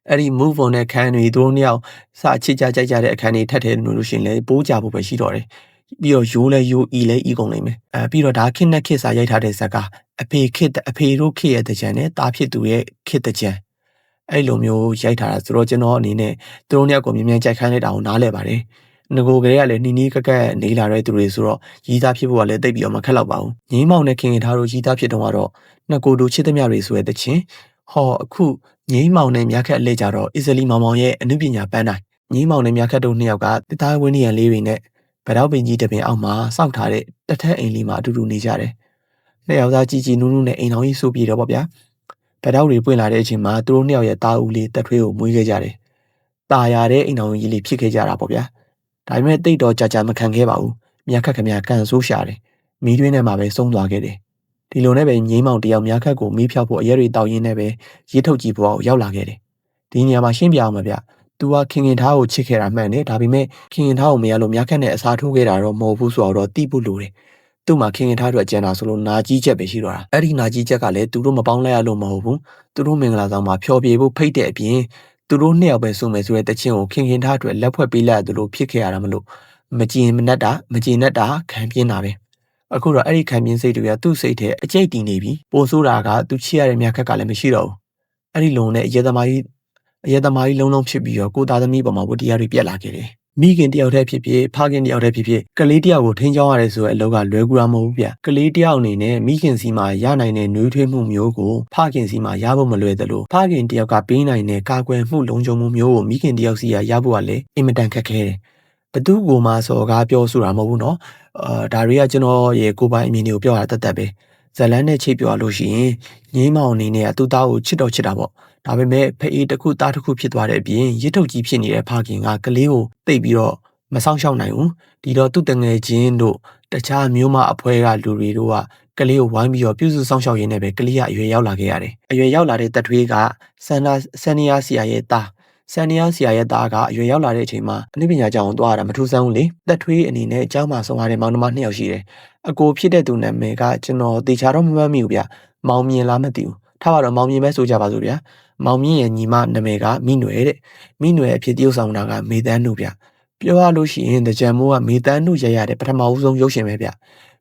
[SPEAKER 1] အဲ့ဒီ move on တဲ့ခန်းတွေသူတို့နှစ်ယောက်စချစ်ကြကြိုက်ကြတဲ့အခန်းတွေထပ်ထဲလို့ရှိရင်လည်းပိုးကြဖို့ပဲရှိတော့တယ်ပြီးတော့ရိုးလဲရိုးဤလဲဤကုန်လိမ့်မယ်ပြီးတော့ဒါခစ်နဲ့ခစ်စာရိုက်ထားတဲ့ဇက်ကားအဖေတို့ခစ်ရဲ့တကြံနဲ့တာဖြစ်သူရဲ့ခစ်တကြံအဲ့လိုမျိုးရိုက်ထားတာဆိုတော့ကျွန်တော်အနေနဲ့သူတို့နှစ်ယောက်ကိုမြင်မြန်ကြိုက်ခိုင်းလိုက်တာကိုနားလဲပါတယ်ငကိုကလေးကလည်းနီးကက်ကက်နေလာတဲ့သူတွေဆိုတော့ရီးသားဖြစ်ဖို့ကလည်းတိတ်ပြီးတော့မခက်တော့ပါဘူးငိမ့်မောင်နဲ့ခင်ထားတို့ရီးသားဖြစ်တော့ကတော့နှစ်ကိုယ်တို့ချစ်သမျှတွေဆိုတဲ့ချင်းဟောအခုငိမ့်မောင်နဲ့မြတ်ခက်အလဲကြတော့အစ္စလီမောင်ရဲ့အနုပညာပန်းတိုင်းငိမ့်မောင်နဲ့မြတ်ခက်တို့နှစ်ယောက်ကတသားဝင်းနေရလေးတွေနဲ့ဗတော့ပင်ကြီးတပင်အောက်မှာစောင့်ထားတဲ့တထက်အိမ်လေးမှာအတူတူနေကြတယ်နှစ်ယောက်သားကြီးနူးနူးနဲ့အိမ်တော်ကြီးဆိုပြီးတော့ပေါ့ဗျာဗတော့တွေပွင့်လာတဲ့အချိန်မှာသူတို့နှစ်ယောက်ရဲ့တာဦးလေးတက်ထွေးကိုမွေးခဲ့ကြတယ်တာရတဲ့အိမ်တော်ကြီးလေးဖြစ်ခဲ့ကြတာပေါ့ဗျာဒါပေမဲ့တိတ်တော့ကြာမခံခဲ့ပါဘူးမြတ်ခက်ခမရကန်ဆိုးရှာတယ်မီးတွင်းထဲမှာပဲဆုံးသွားခဲ့တယ်ဒီလိုနဲ့ပဲငိမ့်မောင်တယောက်မြတ်ခက်ကိုမီးဖြောက်ဖို့အရဲတွေတောက်ရင်းနဲ့ပဲရေးထုတ်ကြည့်ဖို့ရောက်လာခဲ့တယ်ဒီနေရာမှာရှင်းပြအောင်ပါဗျသူကခင်ထားကိုချစ်ခဲ့တာမှန်တယ်ဒါပေမဲ့ခင်ထားကိုမရလို့မြတ်ခက်နဲ့အစားထိုးခဲ့တာတော့မဟုတ်ဘူးဆိုတော့တိဖို့လိုတယ်သူ့မှာခင်ထားအတွက်ကြံတာဆိုလို့နာကြီးချက်ပဲရှိတော့တာအဲ့ဒီနာကြီးချက်ကလည်းသူတို့မပေါင်းလိုက်ရလို့မဟုတ်ဘူးသူတို့မင်္ဂလာဆောင်မှာဖျော်ဖြေဖို့ဖိတ်တဲ့အပြင်သူတို့နှစ်ယောက်ပဲစုမယ်ဆိုတဲ့တခြင်းကိုခင်ထားအတွက်လက်ဖွဲ့ပေးလိုက်တယ်လို့ဖြစ်ခဲ့ရတာမလို့မကြည်နဲ့တာခံပြင်းတာပဲအခုတော့အဲ့ဒီခံပြင်းစိတ်တွေကသူ့စိတ်ထဲအကျိတ်တည်နေပြီပိုဆိုးတာကသူချစ်ရတဲ့မြတ်ခက်ကလည်းမရှိတော့ဘူးအဲ့ဒီလုံနဲ့အယေသမားကြီးလုံးဖြစ်ပြီးတော့ကိုသားသမီးပေါ်မှာဝတ္တရားတွေပြက်လာခဲ့တယ်မိခင်တယောက်တည်းဖြစ်ဖြစ်ဖခင်တယောက်တည်းဖြစ်ဖြစ်ကလေးတယောက်ကိုထိန်းချောင်းရတယ်ဆိုတဲ့အလုပ်ကလွယ်ကူတာမဟုတ်ဘူးဗျကလေးတယောက်အနေနဲ့မိခင်စီမှာရနိုင်တဲ့နှွေးထွေးမှုမျိုးကိုဖခင်စီမှာရဖို့မလွယ်သလိုဖခင်တယောက်ကပေးနိုင်တဲ့ကာကွယ်မှုလုံခြုံမှုမျိုးကိုမိခင်တယောက်စီရဖို့ကလည်းအင်မတန်ခက်ခဲတယ်ဘသူ့ကိုမှစော်ကားပြောဆိုတာမဟုတ်ဘူးနော်ဒါတွေကကျွန်တော်ရဲ့ကိုယ်ပိုင်အမြင်တွေကိုပြောရတာတတ်ပဲဇလန်းနဲ့ချိတ်ပြောလို့ရှိရင်ငိမ့်မောင်အနေနဲ့သူ့သားကိုချစ်တာပေါ့ဒါပေမဲ့ဖအေးတစ်ခုသားတစ်ခုဖြစ်သွားတဲ့အပြင်ရစ်ထုတ်ကြီးဖြစ်နေတဲ့ဖခင်ကကလေးကိုတိတ်ပြီးတော့မဆောင်ရှောက်နိုင်ဘူးဒီတော့သူ့တငယ်ချင်းတို့တခြားမျိုးမအဖွဲကလူတွေတို့ကကလေးကိုဝိုင်းပြီးတော့ပြုစုဆောင်ရှောက်ရင်းနဲ့ပဲကလေးကအရွယ်ရောက်လာခဲ့ရတယ်အရွယ်ရောက်လာတဲ့တက်ထွေးကဆန်နီယာဆရာရဲ့သားကအရွယ်ရောက်လာတဲ့အချိန်မှာအနုပညာကျောင်းကိုသွားရတာမထူးဆန်းဘူးလေတက်ထွေးအနေနဲ့ကျောင်းမှာဆုံးရတဲ့မောင်နှမ2ယောက်ရှိတယ်အကိုဖြစ်တဲ့သူနာမည်ကကျွန်တော်တေချာတော့မမှတ်မိဘူးဗျမောင်မြင်လားမသိဘူးထားပါတော့မောင်မြင်ပဲဆိုကြပါစို့ဗျာမောင်မြင့်ရဲ့ညီမနာမည်ကမိနွယ်တဲ့မိနွယ်အဖြစ်တရုပ်ဆောင်တာကမေတန်းတို့ဗျ ပြောရလို့ရှိရင်တကြံမိုးကမေတန်းနုရရတဲ့ပထမဦးဆုံးရုပ်ရှင်ပဲဗျ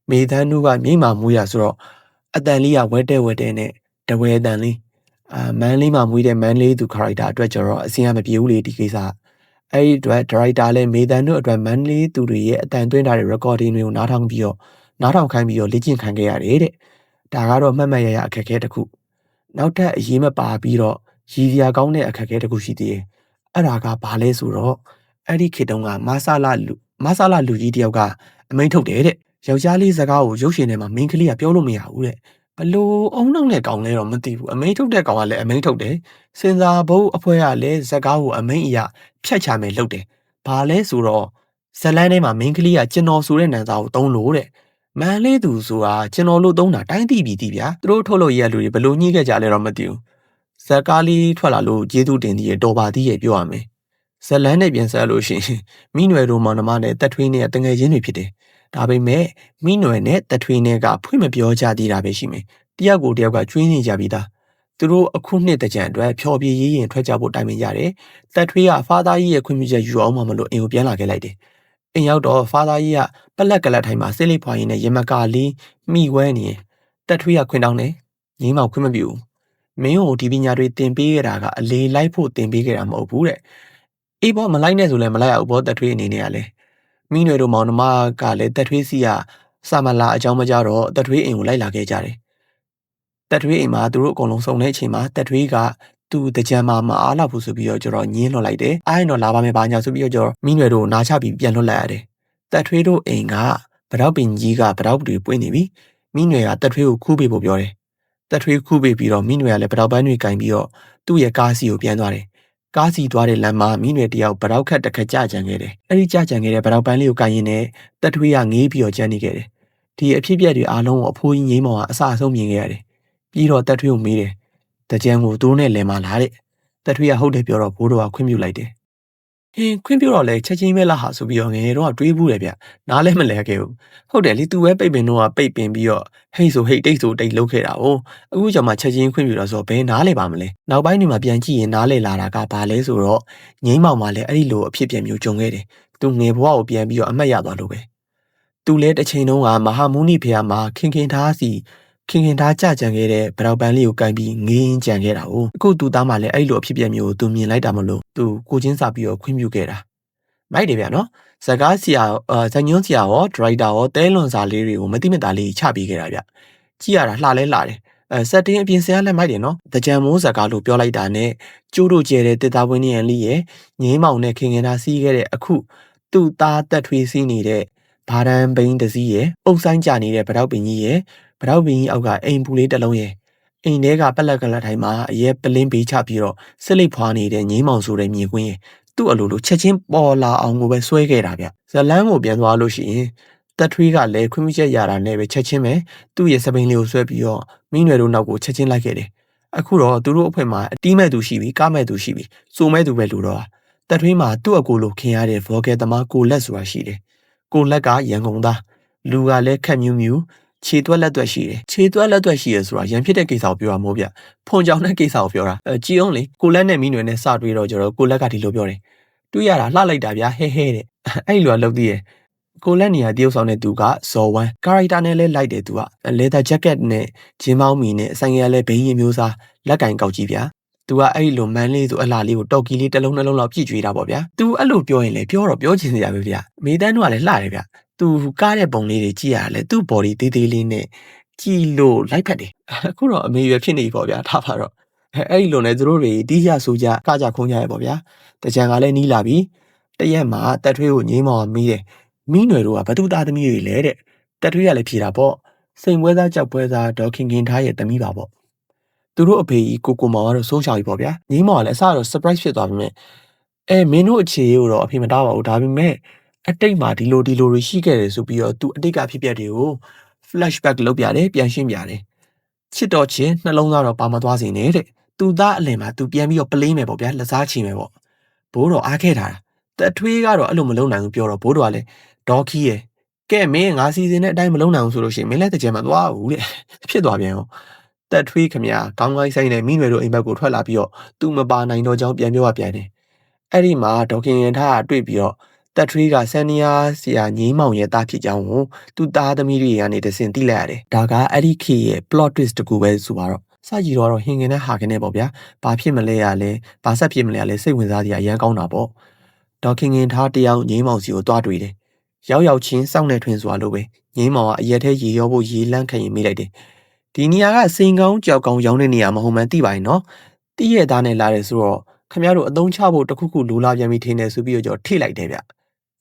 [SPEAKER 1] မေတန်းနုကမြိတ်မှာမွေးရဆိုတော့အတန်လေးကဝဲတဲနဲ့တဝဲအတန်လေးမန်းလေးမှာမွေးတဲ့မန်းလေးသူ character အတွက်ကျတော့အစင်ကမပြေဘူးလေဒီကိစ္စအဲ့ဒီအတွက် director လည်းမေတန်းနုအတွက်မန်းလေးသူတွေရဲ့အတန်သွင်းထားတဲ့ recording တွေကိုနားထောင်ခိုင်းပြီးတော့လေ့ကျင့်ခံခဲ့ရတယ်တဲ့ဒါကတော့မှတ်ရအခက်အခဲတစ်ခုနောက်ထပ်အရေးမပါပြီးတော့ရည်စရာကောင်းတဲ့အခက်အခဲတစ်ခုရှိသေးတယ်အဲ့ဒါကဘာလဲဆိုတော့အဲ့ဒီခေတ်တုန်းကမဆလာလူကြီးတယောက်ကအမိန့်ထုတ်တယ်တဲ့ယောက်ျားလေးစကားကိုရုပ်ရှင်ထဲမှာမိန်းကလေးကပြောလို့မရဘူးတဲ့ဘလို့အုံနောက်နဲ့ကောင်လဲတော့မသိဘူးအမိန့်ထုတ်တဲ့ကောင်ကလည်းအမိန့်ထုတ်တယ်စင်စာဘုတ်အဖွဲ့ကလည်းစကားကိုအမိန့်အရဖြတ်ချမယ်လုပ်တယ်ဘာလဲဆိုတော့ဇလန်းထဲမှာမိန်းကလေးကကျွန်တော်ဆိုတဲ့နာမ်စာကိုသုံးလို့တဲ့မန်လေးသူဆိုတာကျွန်တော်လို့သုံးတာတိုင်းသိပြီသိဗျာသူတို့ထုတ်လို့ရတဲ့လူတွေဘလို့ညှိခဲ့ကြလဲတော့မသိဘူးဇက်ကားလေးထွက်လာလို့ကျေးဇူးတင်သေးရတော်ပါသေးရပြောရမယ်ဇလန်းနဲ့ပြန်ဆက်လို့ရှိရင်မိနွယ်တို့မောင်နှမနဲ့တက်ထွေးနဲ့တငယ်ချင်းတွေဖြစ်တယ်ဒါပေမဲ့မိနွယ်နဲ့တက်ထွေးနဲ့ကဖွင့်မပြောကြသေးတာပဲရှိမယ်တယောက်ကိုတယောက်ကကျွေးနေကြပြီးသားသူတို့အခုနှစ်တကြံအတွက်ဖျော်ဖြေရေးရင်ထွက်ကြဖို့တိုင်ပင်ကြတယ်တက်ထွေးကဖားသားကြီးရဲ့ခွင့်ပြုချက်ယူအောင်မလို့အိမ်ကိုပြန်လာခဲ့လိုက်တယ်အိမ်ရောက်တော့ဖားသားကြီးကပလက်ကလက်ထိုင်မှာစိတ်လေးဖွာရင်းနဲ့ရမကာလေးမိဝဲနေရင်တက်ထွေးကခွင့်တောင်းတယ်ငင်းမောင်ခွင့်မပြုဘူးမင်းကိုဒီပညာတွေသင်ပေးခဲ့တာကအလေလိုက်ဖို့သင်ပေးခဲ့တာမဟုတ်ဘူးတဲ့အေးဘောမလိုက်နဲ့ဆိုလည်းမလိုက်ရဘူးဘောတက်ထွေးအနေနဲ့ကလည်းမိနွယ်တို့မောင်နှမကလည်းတက်ထွေးစီကစာမလာအကြောင်းမကြတော့တက်ထွေးအိမ်ကိုလိုက်လာခဲ့ကြတယ်တက်ထွေးအိမ်မှာသူတို့အကုန်လုံးစုံတဲ့အချိန်မှာတက်ထွေးကသူတကြံမှာမအားလောက်ဘူးဆိုပြီးတော့ကျတော့ညင်းလွှတ်လိုက်တယ်အားရင်တော့လာပါမယ်ဘာညာဆိုပြီးတော့ကျတော့မိနွယ်တို့နားချပြီးပြန်လွှတ်လိုက်ရတယ်တက်ထွေးတို့အိမ်ကဗတောက်ပင်ကြီးကဗတောက်တွေပွင့်နေပြီမိနွယ်ကတက်ထွေးကိုခူးပေးဖို့ပြောတယ်တက်ထွေးခူးပေးပြီးတော့မိနွယ်ကလည်းဗတောက်ပန်းတွေကင်ပြီးတော့သူ့ရဲ့ကားစီကိုပြန်သွားတယ်ကားစီသွားတဲ့လမ်းမှာမိနွယ်တယောက်ဗတောက်ခတ်တစ်ခါကြကြံခဲ့တယ်အဲ့ဒီကြကြံခဲ့တဲ့ဗတောက်ပန်းလေးကိုကိုင်ရင်းနဲ့တက်ထွေးကငေးပြီးတော့ကြမ်းနေခဲ့တယ်ဒီအဖြစ်အပျက်တွေအားလုံးကိုအဖိုးကြီးငိမ့်မောင်ကအစအဆုံးမြင်ခဲ့ရတယ်ပြီးတော့တက်ထွေးကိုမေးတယ်တကြံကိုသူတို့နဲ့လဲမလားတဲ့တက်ထွေးကဟုတ်တယ်ပြောတော့ဘိုးတော်ကခွင့်ပြုလိုက်တယ်ဟင်းခွင့်ပြုတော့လဲချက်ချင်းပဲလားဟာဆိုပြီးတော့ငယ်တော့တွေးဘူးတယ်ဗျနားလဲမလဲခဲ့ဘူးဟုတ်တယ်လေသူပဲပိတ်ပင်တော့ပိတ်ပင်ပြီးတော့ဟိတ်ဆိုဟိတ်တိတ်ဆိုတိတ်လုပ်ခဲ့တာ哦အခုကျမှချက်ချင်းခွင့်ပြုတော့ဆိုဘယ်နားလဲပါမလဲနောက်ပိုင်းတွေမှာပြန်ကြည့်ရင်နားလဲလာတာကဘာလဲဆိုတော့ငိမ့်မောင်မှလည်းအဲ့ဒီလိုအဖြစ်ပြမျိုးကြုံခဲ့တယ်သူငယ်ဘဝကိုပြန်ပြီးတော့အမှတ်ရသွားလို့ပဲသူလည်းတစ်ချိန်လုံးကမဟာမုနိဖေဟာမှာခင်ထားကြကြံခဲ့တဲ့ဗရောက်ပန်းလေးကိုကင်ပြီးငေးကြံခဲ့တာ哦အခုသူသားမှလည်းအဲ့လိုအဖြစ်ပြမျိုးကိုသူမြင်လိုက်တာမလို့သူကိုချင်းစာပြီးတော့ခွင့်ပြုခဲ့တာမိုက်တယ်ဗျာနော်ဇကားဆရာဇညွန်းဆရာရောဒရိုက်တာရောတဲလွန်စာလေးတွေကိုမတိမတာလေးချပေးခဲ့တာဗျကြည့်ရတာလှလဲလှတယ်စက်တင်အပြင်ဆရာလည်းမိုက်တယ်နော်တကြံမိုးဇကားလို့ပြောလိုက်တာနဲ့ကျိုးတို့ကျဲတဲ့တစ်သားဝင်းနေရန်လေးရဲ့ငင်းမောင်နဲ့ခင်တာစီးခဲ့တဲ့အခုသူ့သားတက်ထွေးစီးနေတဲ့ဘာဒန်ဘိန်းတစည်းရဲ့အုပ်ဆိုင်ကြနေတဲ့ဗရောက်ပင်ကြီးရဲ့ဗရောက်ပင်ကြီးအောက်ကအိမ်ပူလေးတစ်လုံးရဲ့အိမ်ထဲကပလက်ကလတ်ထိုင်မှာအရဲပလင်းပေးချပြီးတော့စစ်လိပ်ဖွာနေတဲ့ငင်းမောင်ဆိုတဲ့မြေကွင်းရဲ့သူ့အလိုလိုချက်ချင်းပေါ်လာအောင်ကိုပဲဆွဲခဲ့တာဗျဇလန်းကိုပြန်သွားလို့ရှိရင်တက်ထွေးကလည်းခွင့်ပြုချက်ရတာနဲ့ပဲချက်ချင်းပဲသူ့ရဲ့စပိန်လေးကိုဆွဲပြီးတော့မိနွယ်တို့နောက်ကိုချက်ချင်းလိုက်ခဲ့တယ်အခုတော့သူတို့အဖွဲမှာအတီးမဲ့သူရှိပြီကားမဲ့သူရှိပြီစိုးမဲ့သူပဲလူတော့တက်ထွေးမှာသူ့အကိုလိုခင်ရတဲ့ဗော်ကယ်သမားကိုလက်ဆိုတာရှိတယ်ကိုလက်ကရန်ကုန်သားလူကလည်းခက်မြူးမြူးခြေသွက်လက်သွက်ရှိတယ်ခြေသွက်လက်သွက်ရှိရဆိုတာရန်ဖြစ်တဲ့ကိစ္စကိုပြောတာမဟုတ်ဗျဖွန်ကြောင်တဲ့ကိစ္စကိုပြောတာကြည်အောင်လေကိုလက်နဲ့မိနွယ်နဲ့စတွေးတော့ကျတော့ကိုလက်ကဒီလိုပြောတယ်တွေးရတာလှလိုက်တာဗျာဟဲတဲ့အဲ့လိုကလုပ်သေးရဲ့ကိုလက်နေရတရုပ်ဆောင်တဲ့သူကဇော်ဝမ်းကာရိုက်တာနဲ့လဲလိုက်တယ်သူကလေသာဂျက်ကက်နဲ့ဂျင်းမောင်းမီနဲ့ဆိုင်ရလဲဘိန်းရင်မျိုးစားလက်ကင်ကောက်ကြီးဗျာသူကအဲ့လိုမန်းလေးဆိုအလှလေးကိုတော်ကီလေးတစ်လုံးနှလုံးလောက်ပြည့်ကျွေးတာပေါ့ဗျာသူအဲ့လိုပြောရင်လေပြောတော့ပြောချင်စရာပဲဗျာမေတန်းတို့ကလည်းလှတယ်ဗျာသူကားတဲ့ပုံလေးတွေကြည့်ရတာလေသူ့ body သေးသေးလေးနဲ့ကြည့်လို့လိုက်ဖက်တယ်အခုတော့အမေရွယ်ဖြစ်နေပြီပေါ့ဗျာထားပါတော့အဲ့ဒီလိုနဲ့သူတို့တွေတီးရဆိုကြကကြခုံးကြရပေါ့ဗျာတကြံကလည်းနီးလာပြီတရက်မှာတက်ထွေးကိုငိမ့်မောင်မီးတယ်မိနွယ်တို့ကဘသူသားသမီးတွေလဲတဲ့တက်ထွေးကလည်းဖြေတာပေါ့စိန်ပွဲသားကြောက်ပွဲသားဒေါခင်ထားရဲ့သမီးပါပေါ့သူတို့အဖေကြီးကိုမောင်ကတော့စိုးချော်ကြီးပေါ့ဗျာငိမ့်မောင်ကလည်းအစတော့ surprise ဖြစ်သွားပြီမဲ့မင်းတို့အခြေကိုတော့အဖေမတားပါဘူးဒါပေမဲ့အတိတ်မှာဒီလိုတွေရှိခဲ့တယ်ဆိုပြီးတော့သူအတိတ်ကဖြစ်ပျက်တွေကို flashback လုပ်ပြတယ်ပြန်ရှင်းပြတယ်ချစ်တော်ချင်းနှလုံးသားတော့ပါမသွားစေနဲ့တဲ့သူသားအလင်မှာသူပြန်ပြီးတော့ပလိမ့်မယ်ပေါ့ဗျာလက်စားချင်မယ်ပေါ့ဘိုးတော်အားခဲ့တာတက်ထွေးကတော့အဲ့လိုမလုံနိုင်ဘူးပြောတော့ဘိုးတော်ကလည်းဒေါခီးရဲ့ကဲမင်းငါစီစဉ်တဲ့အတိုင်းမလုံနိုင်ဘူးဆိုလို့ရှိရင်မင်းလည်းတကြံမသွားဘူးတဲ့ဖြစ်သွားပြန်ရောတက်ထွေးခမရခေါင်းကိုင်းဆိုင်နဲ့မိနွယ်တို့အိမ်ဘက်ကိုထွက်လာပြီးတော့သူမပါနိုင်တော့ကြောင်းပြန်ပြောပြန်တယ်အဲ့ဒီမှာဒေါခင်ရင်ထားကတွေ့ပြီးတော့ တက်ထွေးကဆန်နီယာဆရာငိမ့်မောင်ရဲ့တားဖြစ်ကြောင်းကိုသူ့သားသမီးတွေကနေတဆင့်သိလိုက်ရတယ်ဒါကအဲ့ဒီခေရဲ့ plot twist တကူပဲဆိုပါတော့စကြည့်တော့ဟင်ငင်နဲ့ဟာကနဲ့ပေါ့ဗျာဘာဖြစ်မလဲရလဲဘာဆက်ဖြစ်မလဲရလဲစိတ်ဝင်စားစရာအရန်ကောင်းတာပေါ့ဒေါခင်ခင်ထားတယောက်ငိမ့်မောင်စီကိုတွားတွေ့တယ်ရောက်ချင်းစောင့်နေထွင်စွာလို့ပဲငိမ့်မောင်ကအရက်ထဲရေရောဖို့ရေလန့်ခရင်မိလိုက်တယ်ဒီနေရာကစိန်ကောင်းကြောက်ကောင်းရောင်းတဲ့နေရာမဟုတ်မှန်းသိပါရင်နော်တိရဲ့သားနဲ့လာတယ်ဆိုတော့ခမရတို့အသုံးချဖို့တခုခုလိုလာပြန်ပြီထင်တယ်ဆိုပြီးတော့ကြော်ထိလိုက်တယ်ဗျ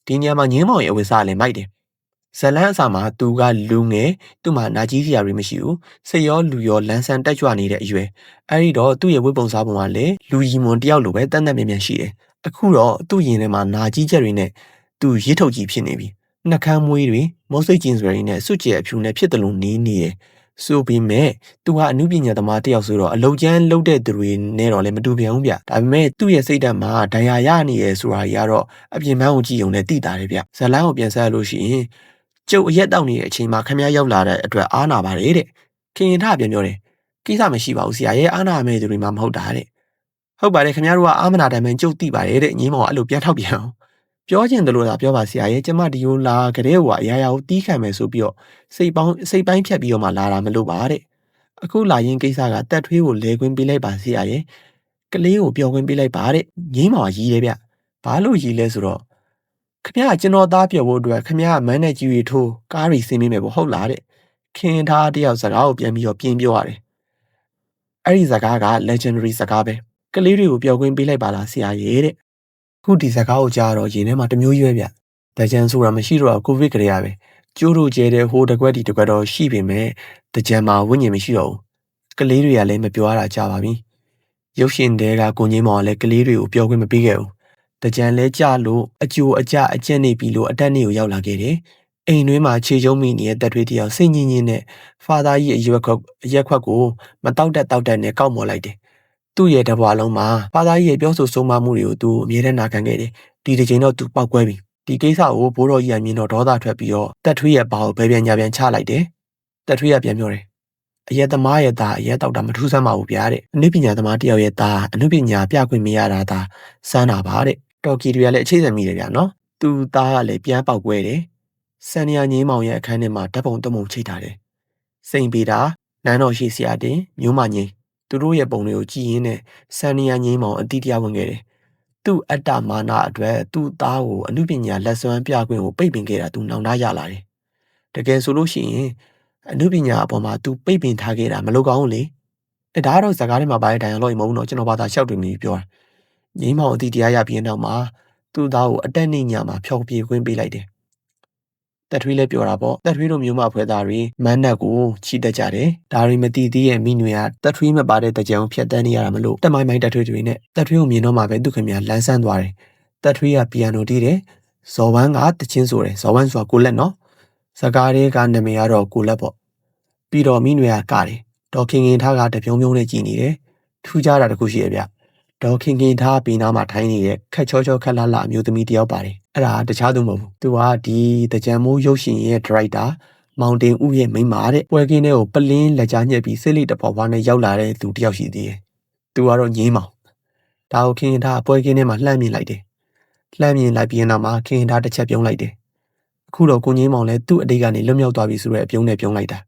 [SPEAKER 1] ဒီနေရာမှာငင်းမောင်ရဲ့အဝိစားလည်းမိုက်တယ်ဇလန်းအစာမှာသူကလူငယ်သူ့မှာနာကြီးစရာတွေမရှိဘူးစိတ်ရောလူရောလန်းဆန်းတက်ကြွနေတဲ့အရွယ်အဲဒီတော့သူ့ရဲ့ဝိပုံစားပုံကလည်းလူရီမွန်တယောက်လိုပဲတန်တန်မြန်မြန်ရှိတယ်အခုတော့သူ့ရင်ထဲမှာနာကြီးချက်တွေနဲ့သူရစ်ထုတ်ကြီးဖြစ်နေပြီနှကမ်းမွေးတွေမောစိတ်ကျင်စွယ်တွေနဲ့စွတ်ကျဲအဖြူနဲ့ဖြစ်တယ်လို့နေနေတယ်ဆိုပြီးမဲ့သူဟာအမှုပညာသမားတယောက်ဆိုတော့အလုတ်ကျန်းလုတ်တဲ့သူတွေနဲ့တော့လည်းမတူပြန်ဘူးဗျဒါပေမဲ့သူ့ရဲ့စိတ်ဓာတ်မှာဒဏ်ရာရနေရဆိုတာကြီးကတော့အပြင်ပန်းကိုကြည့်ုံနဲ့သိတာလေဗျဇလန်းကိုပြန်ဆက်လို့ရှိရင်ကျုပ်အရက်တောက်နေတဲ့အချိန်မှာခမရရောက်လာတဲ့အတွက်အားနာပါတယ်တဲ့ခင်ရင်ထပြန်ပြောတယ်ကိစ္စမရှိပါဘူးဆရာရဲ့အားနာမဲ့သူတွေမှမဟုတ်တာတဲ့ဟုတ်ပါတယ်ခင်ဗျားတို့ကအာမနာတိုင်းမှကျုပ်သိပါတယ်တဲ့ညီမောင်အဲ့လိုပြန်ထောက်ပြန်အောင်ပြောချင်တယ်လို့သာပြောပါဆရာရဲ့ကျမဒီလိုလာကြတဲ့ဟိုကအရာရာကိုတီးခံမယ်ဆိုပြီးတော့စိတ်ပိုင်းဖြတ်ပြီးတော့မှလာတာမလို့ပါတဲ့အခုလာရင်ကိစ္စကတက်ထွေးကိုလဲခွင်းပေးလိုက်ပါဆရာရဲ့ကလေးကိုပျော်ခွင်းပေးလိုက်ပါတဲ့ငိမ့်မောင်ကရီးတယ်ဗျဘာလို့ရီးလဲဆိုတော့ခမရကျွန်တော်သားပြောဖို့အတွက်ခမရမန်းနဲ့ကြီးရီထိုးကားရီဆင်းမိမယ်ပေါ့ဟုတ်လားတဲ့ခင်ထားတယောက်စကားကိုပြန်ပြီးတော့ပြင်းပြောရတယ်အဲ့ဒီစကားက legendary စကားပဲကလေးတွေကိုပျော်ခွင်းပေးလိုက်ပါလားဆရာရဲ့တဲ့ခုဒီစကားကိုကြားတော့ရင်ထဲမှာတမျိုးရွဲ့ဗျတကြံဆိုတာမရှိတော့ကိုဗစ်ကလေးရပဲကျိုးတို့ကျဲတဲ့ဟိုတကွက်ဒီတကွက်တော့ရှိပေမဲ့တကြံမှာဝိညာဉ်မရှိတော့ဘူးကလေးတွေကလည်းမပြောရတာကြပါပြီရုပ်ရှင်တဲကကိုငင်းမောင်ကလည်းကလေးတွေကိုပြောခွင့်မပေးခဲ့ဘူးတကြံလဲကြလို့အကျိုးအကြအကျက်နေပြီလို့အတက်နေကိုရောက်လာခဲ့တယ်အိမ်တွင်းမှာခြေကျုံမိနေတဲ့တက်ထွေးတယောက်စိတ်ညစ်ညစ်နဲ့ဖာသားကြီးအရက်ခွက်ကိုမတောက်တက်နဲ့ကောက်မော်လိုက်တယ်သူ့ရဲ့တဘွားလုံးမှာဖာသားကြီးရဲ့ပြောဆိုဆုံးမမှုတွေကိုသူအမြဲတမ်းနာခံခဲ့တယ်ဒီတစ်ချိန်တော့သူပောက်ကွဲပြီဒီကိစ္စကိုဘိုးတော်ကြီးကမြင်တော့ဒေါသထွက်ပြီးတော့တက်ထွေးရဲ့ဘာကိုဘယ်ပြန်ညာပြန်ချလိုက်တယ်တက်ထွေးကပြန်ပြောတယ်အရက်သမားရဲ့သားအရက်တောက်တာမထူးဆန်းပါဘူးဗျာတဲ့အနုပညာသမားတယောက်ရဲ့သားအနုပညာပြခွင့်မရတာသာစမ်းတာပါတဲ့တော်ကီတွေကလည်းအခြေစံမိတယ်ဗျာနော်သူသားကလည်းပြန်ပေါက်ကွဲတယ်စန်နီယာငင်းမောင်ရဲ့အခန်းထဲမှာဓာတ်ပုံတမုံချိတ်ထားတယ်စိန်ပေတာနန်းတော်ရှိဆရာတင်မျိုးမငင်းသူတို့ရဲ့ပုံတွေကိုကြည့်ရင်းနဲ့စန်နီယာငင်းမောင်အတိတရားဝင်ခဲ့တယ်သူ့အတ္တမာနအတွက်သူ့သားကိုအနုပညာလက်စွမ်းပြခွင့်ကိုပိတ်ပင်ခဲ့တာသူနောင်တရလာတယ်တကယ်ဆိုလို့ရှိရင်အနုပညာအပေါ်မှာ तू ပိတ်ပင်ထားခဲ့တာမလို့ကောင်းဘူးလေဒါကတော့ဇာကားထဲမှာပါတဲ့ဒိုင်ယာလော့ကြီးမဟုတ်ဘူးနော်ကျွန်တော်ဘာသာရှောက်တင်ပြီးပြောတာငိမ့်မောင်အတိတရားရပြီးနောက်မှာသူ့သားကိုအတက်နေညမှာဖျောက်ပြေးခွင့်ပေးလိုက်တယ်တက်ထွေးလည်းပြောတာပေါ့တက်ထွေးတို့မျိုးမဖွဲသားတွေမန်းနက်ကိုချီတက်ကြတယ်ဒါတွေမတိသေးရဲ့မိနွေကတက်ထွေးမပါတဲ့တကြံကိုဖျက်တန်းနေရတာမလို့တက်မိုင်းတက်ထွေးတွေနဲ့တက်ထွေးကိုမြင်တော့မှပဲသူခင်ဗျာလန်းဆန်းသွားတယ်တက်ထွေးကပီယန်နိုတီးတယ်ဇော်ဝမ်းကတချင်းဆိုတယ်ဇော်ဝမ်းဆိုတာကိုလက်နော်ဇကားတွေကနာမည်ကတော့ကိုလက်ပေါ့ပြီးတော့မိနွေကကတယ်ဒေါ်ခင်ခင်ထားကတပြုံးပြုံးနဲ့ကြည်နေတယ်ထူးခြားတာတခုရှိရဲ့ဗျဒေါ်ခင်ခင်ထားပီနာမှာထိုင်းနေတဲ့ခက်ချောချောခက်လာလာအမျိုးသမီးတယောက်ပါတယ်အဲ့ဒါတခြားသူမဟုတ်ဘူးသူကဒီတကြံမိုးရုပ်ရှင်ရဲ့ဒါရိုက်တာမောင်တင်ဦးရဲ့မိန်းမတဲ့ပွဲကင်းထဲကိုပလင်းလက်ကြားညှက်ပြီးစိတ်လေးတပေါ်ပွားနဲ့ရောက်လာတဲ့သူတယောက်ရှိသေးတယ်သူကတော့ငင်းမောင်ဒါကိုခင်ခင်ထားပွဲကင်းထဲမှာလှမ်းမြင်လိုက်တယ်လှမ်းမြင်လိုက်ပြီးနောက်မှာခင်ခင်ထားတစ်ချက်ပြုံးလိုက်တယ်အခုတော့ကိုငင်းမောင်လည်းသူ့အတိတ်ကနေလွတ်မြောက်သွားပြီဆိုတဲ့အပြုံးနဲ့ပြုံးလိုက်တာ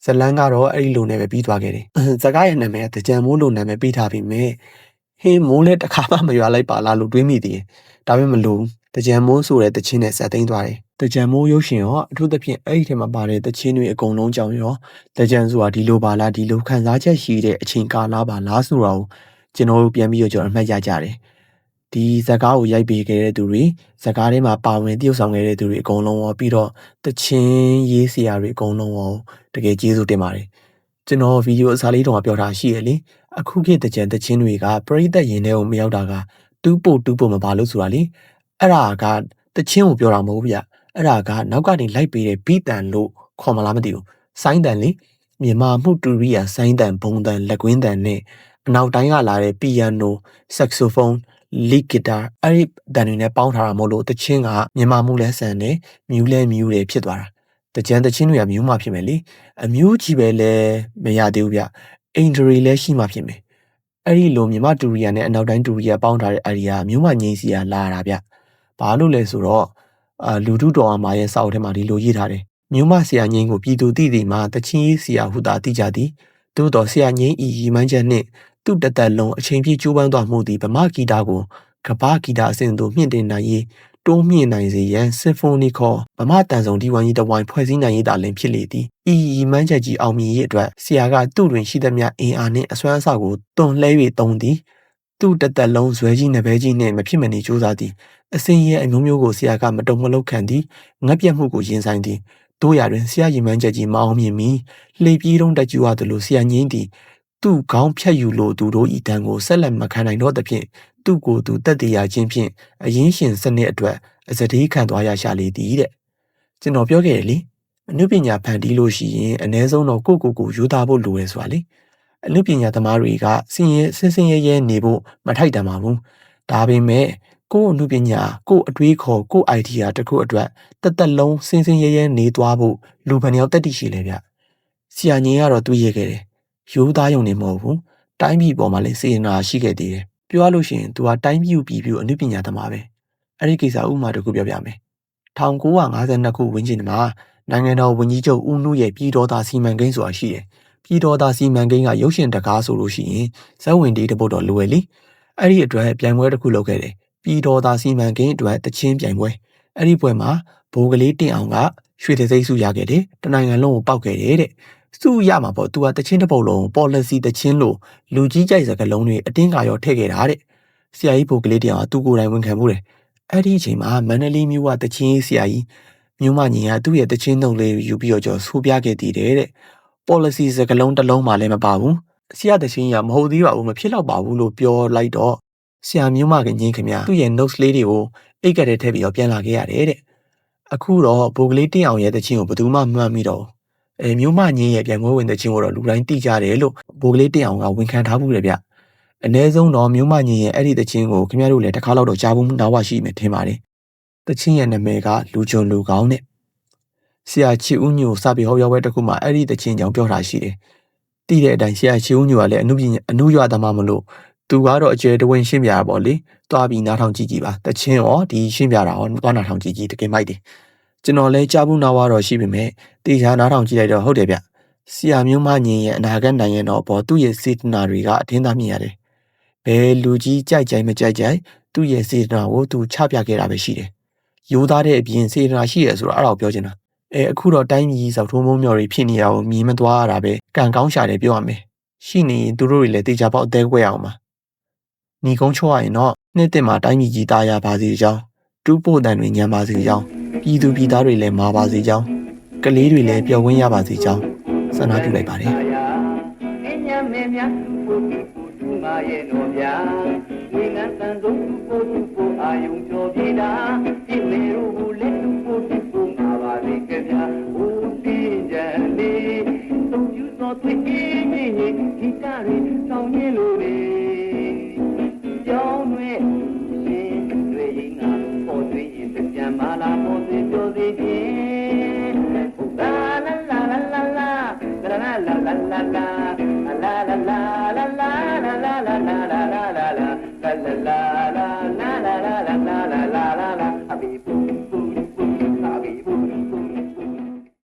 [SPEAKER 1] ဇလန်းကတော့အဲ့ဒီလိုနဲ့ပဲပြီးသွားခဲ့တယ်ဇကားရဲ့နာမည်ကတကြံမိုးလိုနာမည်ပေးထားပြီးမြဲဟင်းမိုးလည်းတစ်ခါမှမရွာလိုက်ပါလားလို့တွေးမိသေးတယ်ဒါပေမဲ့မလို့တကြံမိုးဆိုတဲ့တချင်းနဲ့ဆက်သိမ်းသွားတယ်တကြံမိုးရုပ်ရှင်ရောအထူးသဖြင့်အဲ့ဒီထဲမှာပါတဲ့တချင်းတွေအကုန်လုံးကြောင့်ရောတကြံဆိုတာဒီလိုပါလားဒီလိုခံစားချက်ရှိတဲ့အချိန်ကာလပါလားဆိုတာကိုကျွန်တော်တို့ပြန်ပြီးတော့အမှတ်ရကြတယ်ဒီဇကားကိုရိုက်ပေးခဲ့တဲ့သူတွေဇကားထဲမှာပါဝင်တရုပ်ဆောင်ခဲ့တဲ့သူတွေအကုန်လုံးရောပြီးတော့တချင်းရေးစရာတွေအကုန်လုံးရောတကယ်ကျေးဇူးတင်ပါတယ်ကျွန်တော်ဗီဒီယိုအစားလေးတော့ပြောတာရှိရလေအခုခေတ်တချင်းတွေကပရိသတ်ရင်ထဲကိုမရောက်တာကတူးပို့မပါလို့ဆိုတာလေအဲ့ဒါကတချင်းကိုပြောတာမဟုတ်ဗျအဲ့ဒါကနောက်ကနေလိုက်ပေးတဲ့ဘီတန်လို့ခေါ်မလားမသိဘူးဆိုင်းတန်လေမြန်မာမှုတူရီယာဆိုင်းတန်ဘုံတန်လက်ကွင်းတန်နဲ့အနောက်တိုင်းကလာတဲ့ပီယန်နိုဆက်ဆိုဖုန်းလီဂီတာအဲ့ဒီတန်တွေနဲ့ပေါင်းထားတာမို့လို့တချင်းကမြန်မာမှုလဲဆန်တယ်မြူးလဲမြူးတယ်ဖြစ်သွားတာတကြံတချင်းတွေကမြူးမှဖြစ်မယ်လေအမျိုးကြီးပဲလဲမရသေးဘူးဗျအင်ဂျရီလဲရှိမှဖြစ်မယ်အဲ့ဒီလိုမြန်မာတူရီယာနဲ့အနောက်တိုင်းတူရီယာပေါင်းထားတဲ့ area မျိုးမငိမ့်စီယာလာတာဗျဘာ ဘာလို့လဲဆိုတော့လူထုတော်အမာရဲ့စာအုပ်ထဲမှာဒီလိုရေးထားတယ်မြို့မဆရာငင်းကိုပြည်သူသိသိမှာတချင်းရေးဆရာဟုသာသိကြသည်သို့တော်ဆရာငင်းဤရီမှန်းချက်နှင့်သူ့တသက်လုံးအချိန်ပြည့်ကြိုးပမ်းသွားမှုသည်ဗမာဂီတကိုကမ္ဘာဂီတအစဉ်သို့မြင့်တင်နိုင်ရေးတိုးမြင့်နိုင်စေရန်ဆင်ဖိုနီခေါ်ဗမာတန်ဆောင်ဒီဝိုင်းကြီးတစ်ဝိုင်းဖွဲ့စည်းနိုင်ရေးတာလည်းဖြစ်လေသည်ဤရီမှန်းချက်ကြီးအောင်မြင်ရေးအတွက်ဆရာကသူ့တွင်ရှိသမျှအင်အားနှင့်အစွမ်းအစကိုတွန်းလှဲ၍သုံးသည်သူ့တသက်လုံးဇွဲကြီးနဘဲကြီးနှင့်မဖြစ်မနေကြိုးစားသည်အစင်းရဲ့အမျိုးမျိုးကိုဆရာကမတုံမလုပ်ခံသည်ငတ်ပြတ်မှုကိုရင်ဆိုင်သည်တို့ရတွင်ဆရာရင်မှန်းချက်ကြီးမအောင်မြင်မီလှေပြေးတုံးတက်ကြွသလိုဆရာငင်းသည်သူ့ခေါင်းဖြတ်ယူလိုသူတို့ဤတန်းကိုဆက်လက်မခံနိုင်တော့သဖြင့်သူ့ကိုယ်သူတက်တည်ရခြင်းဖြင့်အရင်းရှင်စနစ်အတွက်အစတေးခံသွားရရှာလေသည်တဲ့ကျွန်တော်ပြောခဲ့တယ်လေအနုပညာဖန်တီးလို့ရှိရင်အ ਨੇ ဆုံးတော့ကိုယူသားဖို့လိုရဲဆိုတာလေအနုပညာသမားတွေကစင်ရဲနေဖို့မထိုက်တန်ပါဘူးဒါပေမဲ့ကိုအနုပညာကိုအတွေးခေါ်ကို idea တခုအတွက်တက်လုံးစင်ရဲနေသွားဖို့လူဘယ်နှယောက်တက်တည်ရှိလဲဗျဆရာကြီးကတော့တွေးရခဲ့တယ်ရိုးသားယုံနေမဟုတ်ဘူးတိုင်းပြည်ပေါ်မှာလည်းစေနာရှိခဲ့သေးတယ်ပြောရလို့ရှိရင် तू ကတိုင်းပြည်ပြည်အနုပညာသမားပဲအဲ့ဒီကိစ္စဥမာတစ်ခုပြောပြမယ်1952ခုဝန်းကျင်မှာနိုင်ငံတော်ဝန်ကြီးချုပ်ဦးနုရဲ့ပြည်တော်သားစီမံကိန်းဆိုတာရှိတယ်ပြည်တော်သားစီမံကိန်းကရုပ်ရှင်တကားဆိုလို့ရှိရင်ဇက်ဝင်တေးတပုတ်တော့လိုရလေအဲ့ဒီအတွက်ပြိုင်ပွဲတစ်ခုလုပ်ခဲ့တယ်ပြည်တော်သားစီမံကိန်းအတွက်တချင်းပြိုင်ပွဲအဲ့ဒီပွဲမှာဘိုးကလေးတင်အောင်ကရွှေတစိမ့်စုရခဲ့တယ်တနိုင်ငံလုံးကိုပောက်ခဲ့တယ်တဲ့စုရမှာပေါ့ तू ကတချင်းတစ်ပုတ်လုံး policy တချင်းလို့လူကြီးကြိုက်စကားလုံးတွေအတင်းကာရောထည့်ခဲ့တာတဲ့ဆရာကြီးဘိုးကလေးတင်အောင်သူကိုယ်တိုင်ဝန်ခံမှုတယ်အဲ့ဒီအချိန်မှာမန္တလေးမြို့ကတချင်းဆရာကြီးမြို့မညီကသူ့ရဲ့တချင်းနှုတ်လေးယူပြီးတော့ဆိုပြခဲ့တည်တယ်တဲ့ policy စကားလုံးတစ်လုံးမှလည်းမပါဘူးဆရာတချင်းကမဟုတ်သေးပါဘူးမဖြစ်တော့ပါဘူးလို့ပြောလိုက်တော့ဆရာမြို့မကငင်းခင်ဗျသူ့ရဲ့ notes လေးတွေကိုအိတ်ကတဲ့ထည့်ပြီးတော့ပြန်လာခဲ့ရတယ်တဲ့အခုတော့ဘိုးကလေးတင်အောင်ရဲ့တချင်းကိုဘယ်သူမှမှတ်မိတော့မြို့မငင်းရဲ့ပြန်ပွဲဝင်တချင်းကိုတော့လူတိုင်းသိကြတယ်လို့ဘိုးကလေးတင်အောင်ကဝန်ခံထားဘူးတယ်ဗျအ ਨੇ ဆုံးတော့မြို့မငင်းရဲ့အဲ့ဒီတချင်းကိုခင်ဗျားတို့လည်းတစ်ခါတော့ကြားဖို့နားဝရှိမယ်ထင်ပါတယ်တချင်းရဲ့နာမည်ကလူချုံလူကောင်းတဲ့ဆရာချီဦးညိုစပြီးဟောပြောပွဲတစ်ခုမှာအဲ့ဒီတချင်းကြောင့်ပြောထားရှိတယ်။သိတဲ့အတိုင်းဆရာချီဦးညိုကလည်းအနုရွာသမားမလို့သူကတော့အကျယ်တဝင်းရှင်းပြတာပေါ့လေ။တွားပြီးနားထောင်ကြည့်ပါ။တချင်းရောဒီရှင်းပြတာရောတွားနားထောင်ကြည့်တကယ်မိုက်တယ်။ကျွန်တော်လည်းကြားဘူးနားဝါတော့ရှိပေမဲ့တေချာနားထောင်ကြည့်လိုက်တော့ဟုတ်တယ်ဗျ။ဆရာမျိုးမညင်ရဲ့အနာဂတ်နိုင်ရင်တော့ပေါ်သူ့ရဲ့စေတနာတွေကအထင်းသားမြင်ရတယ်။ဘယ်လူကြီးကြိုက်မကြိုက်သူ့ရဲ့စေတနာကိုသူချပြခဲ့တာပဲရှိတယ်။ရိုးသားတဲ့အပြင်စေတနာရှိရဆိုတော့အဲ့ဒါကိုပြောချင်တာအခုတော့တိုင်းပြည်စောက်ထိုးမိုးမျော်တွေဖြစ်နေရအောင်မြင်မသွားရတာပဲကံကောင်းရှာတယ်ပြောရမယ်ရှိနေရင်သူတို့တွေလည်းတေချာပေါက်အသေးကွဲအောင်ပါညီကုန်းချောရရင်တော့နှစ်တစ်မှာတိုင်းပြည်ကြီးသားရပါစေကြောင်းတူးပို့တန်တွေညံပါစေကြောင်းပြည်သူပြည်သားတွေလည်းမာပါစေကြောင်းကလေးတွေလည်းပျော်ဝင်းရပါစေကြောင်းဆန္ဒပြုလိုက်ပါတယ်ရဲ့တော်ဗျာဝိငန်းတန်ဆုံးသူကိုအာယုံကျော်ပြေးတာဒီမေရုကိုလက်သူကိုမှာပါလေကြဗျာဦးတင်ကြလေးသုံးယူသောသိကြီးကြီးဒီကားရီတောင်းရင်လို့လေကြောင်းတွေရှင်တွေရင်နာပေါ်တွေရင်ပြန်မာလာပေါ်တွေပြောသေးခြင်းလာလာလာလာလာလာလာလာလာလာလာလာလာလာလာla la la la la la la la la la la la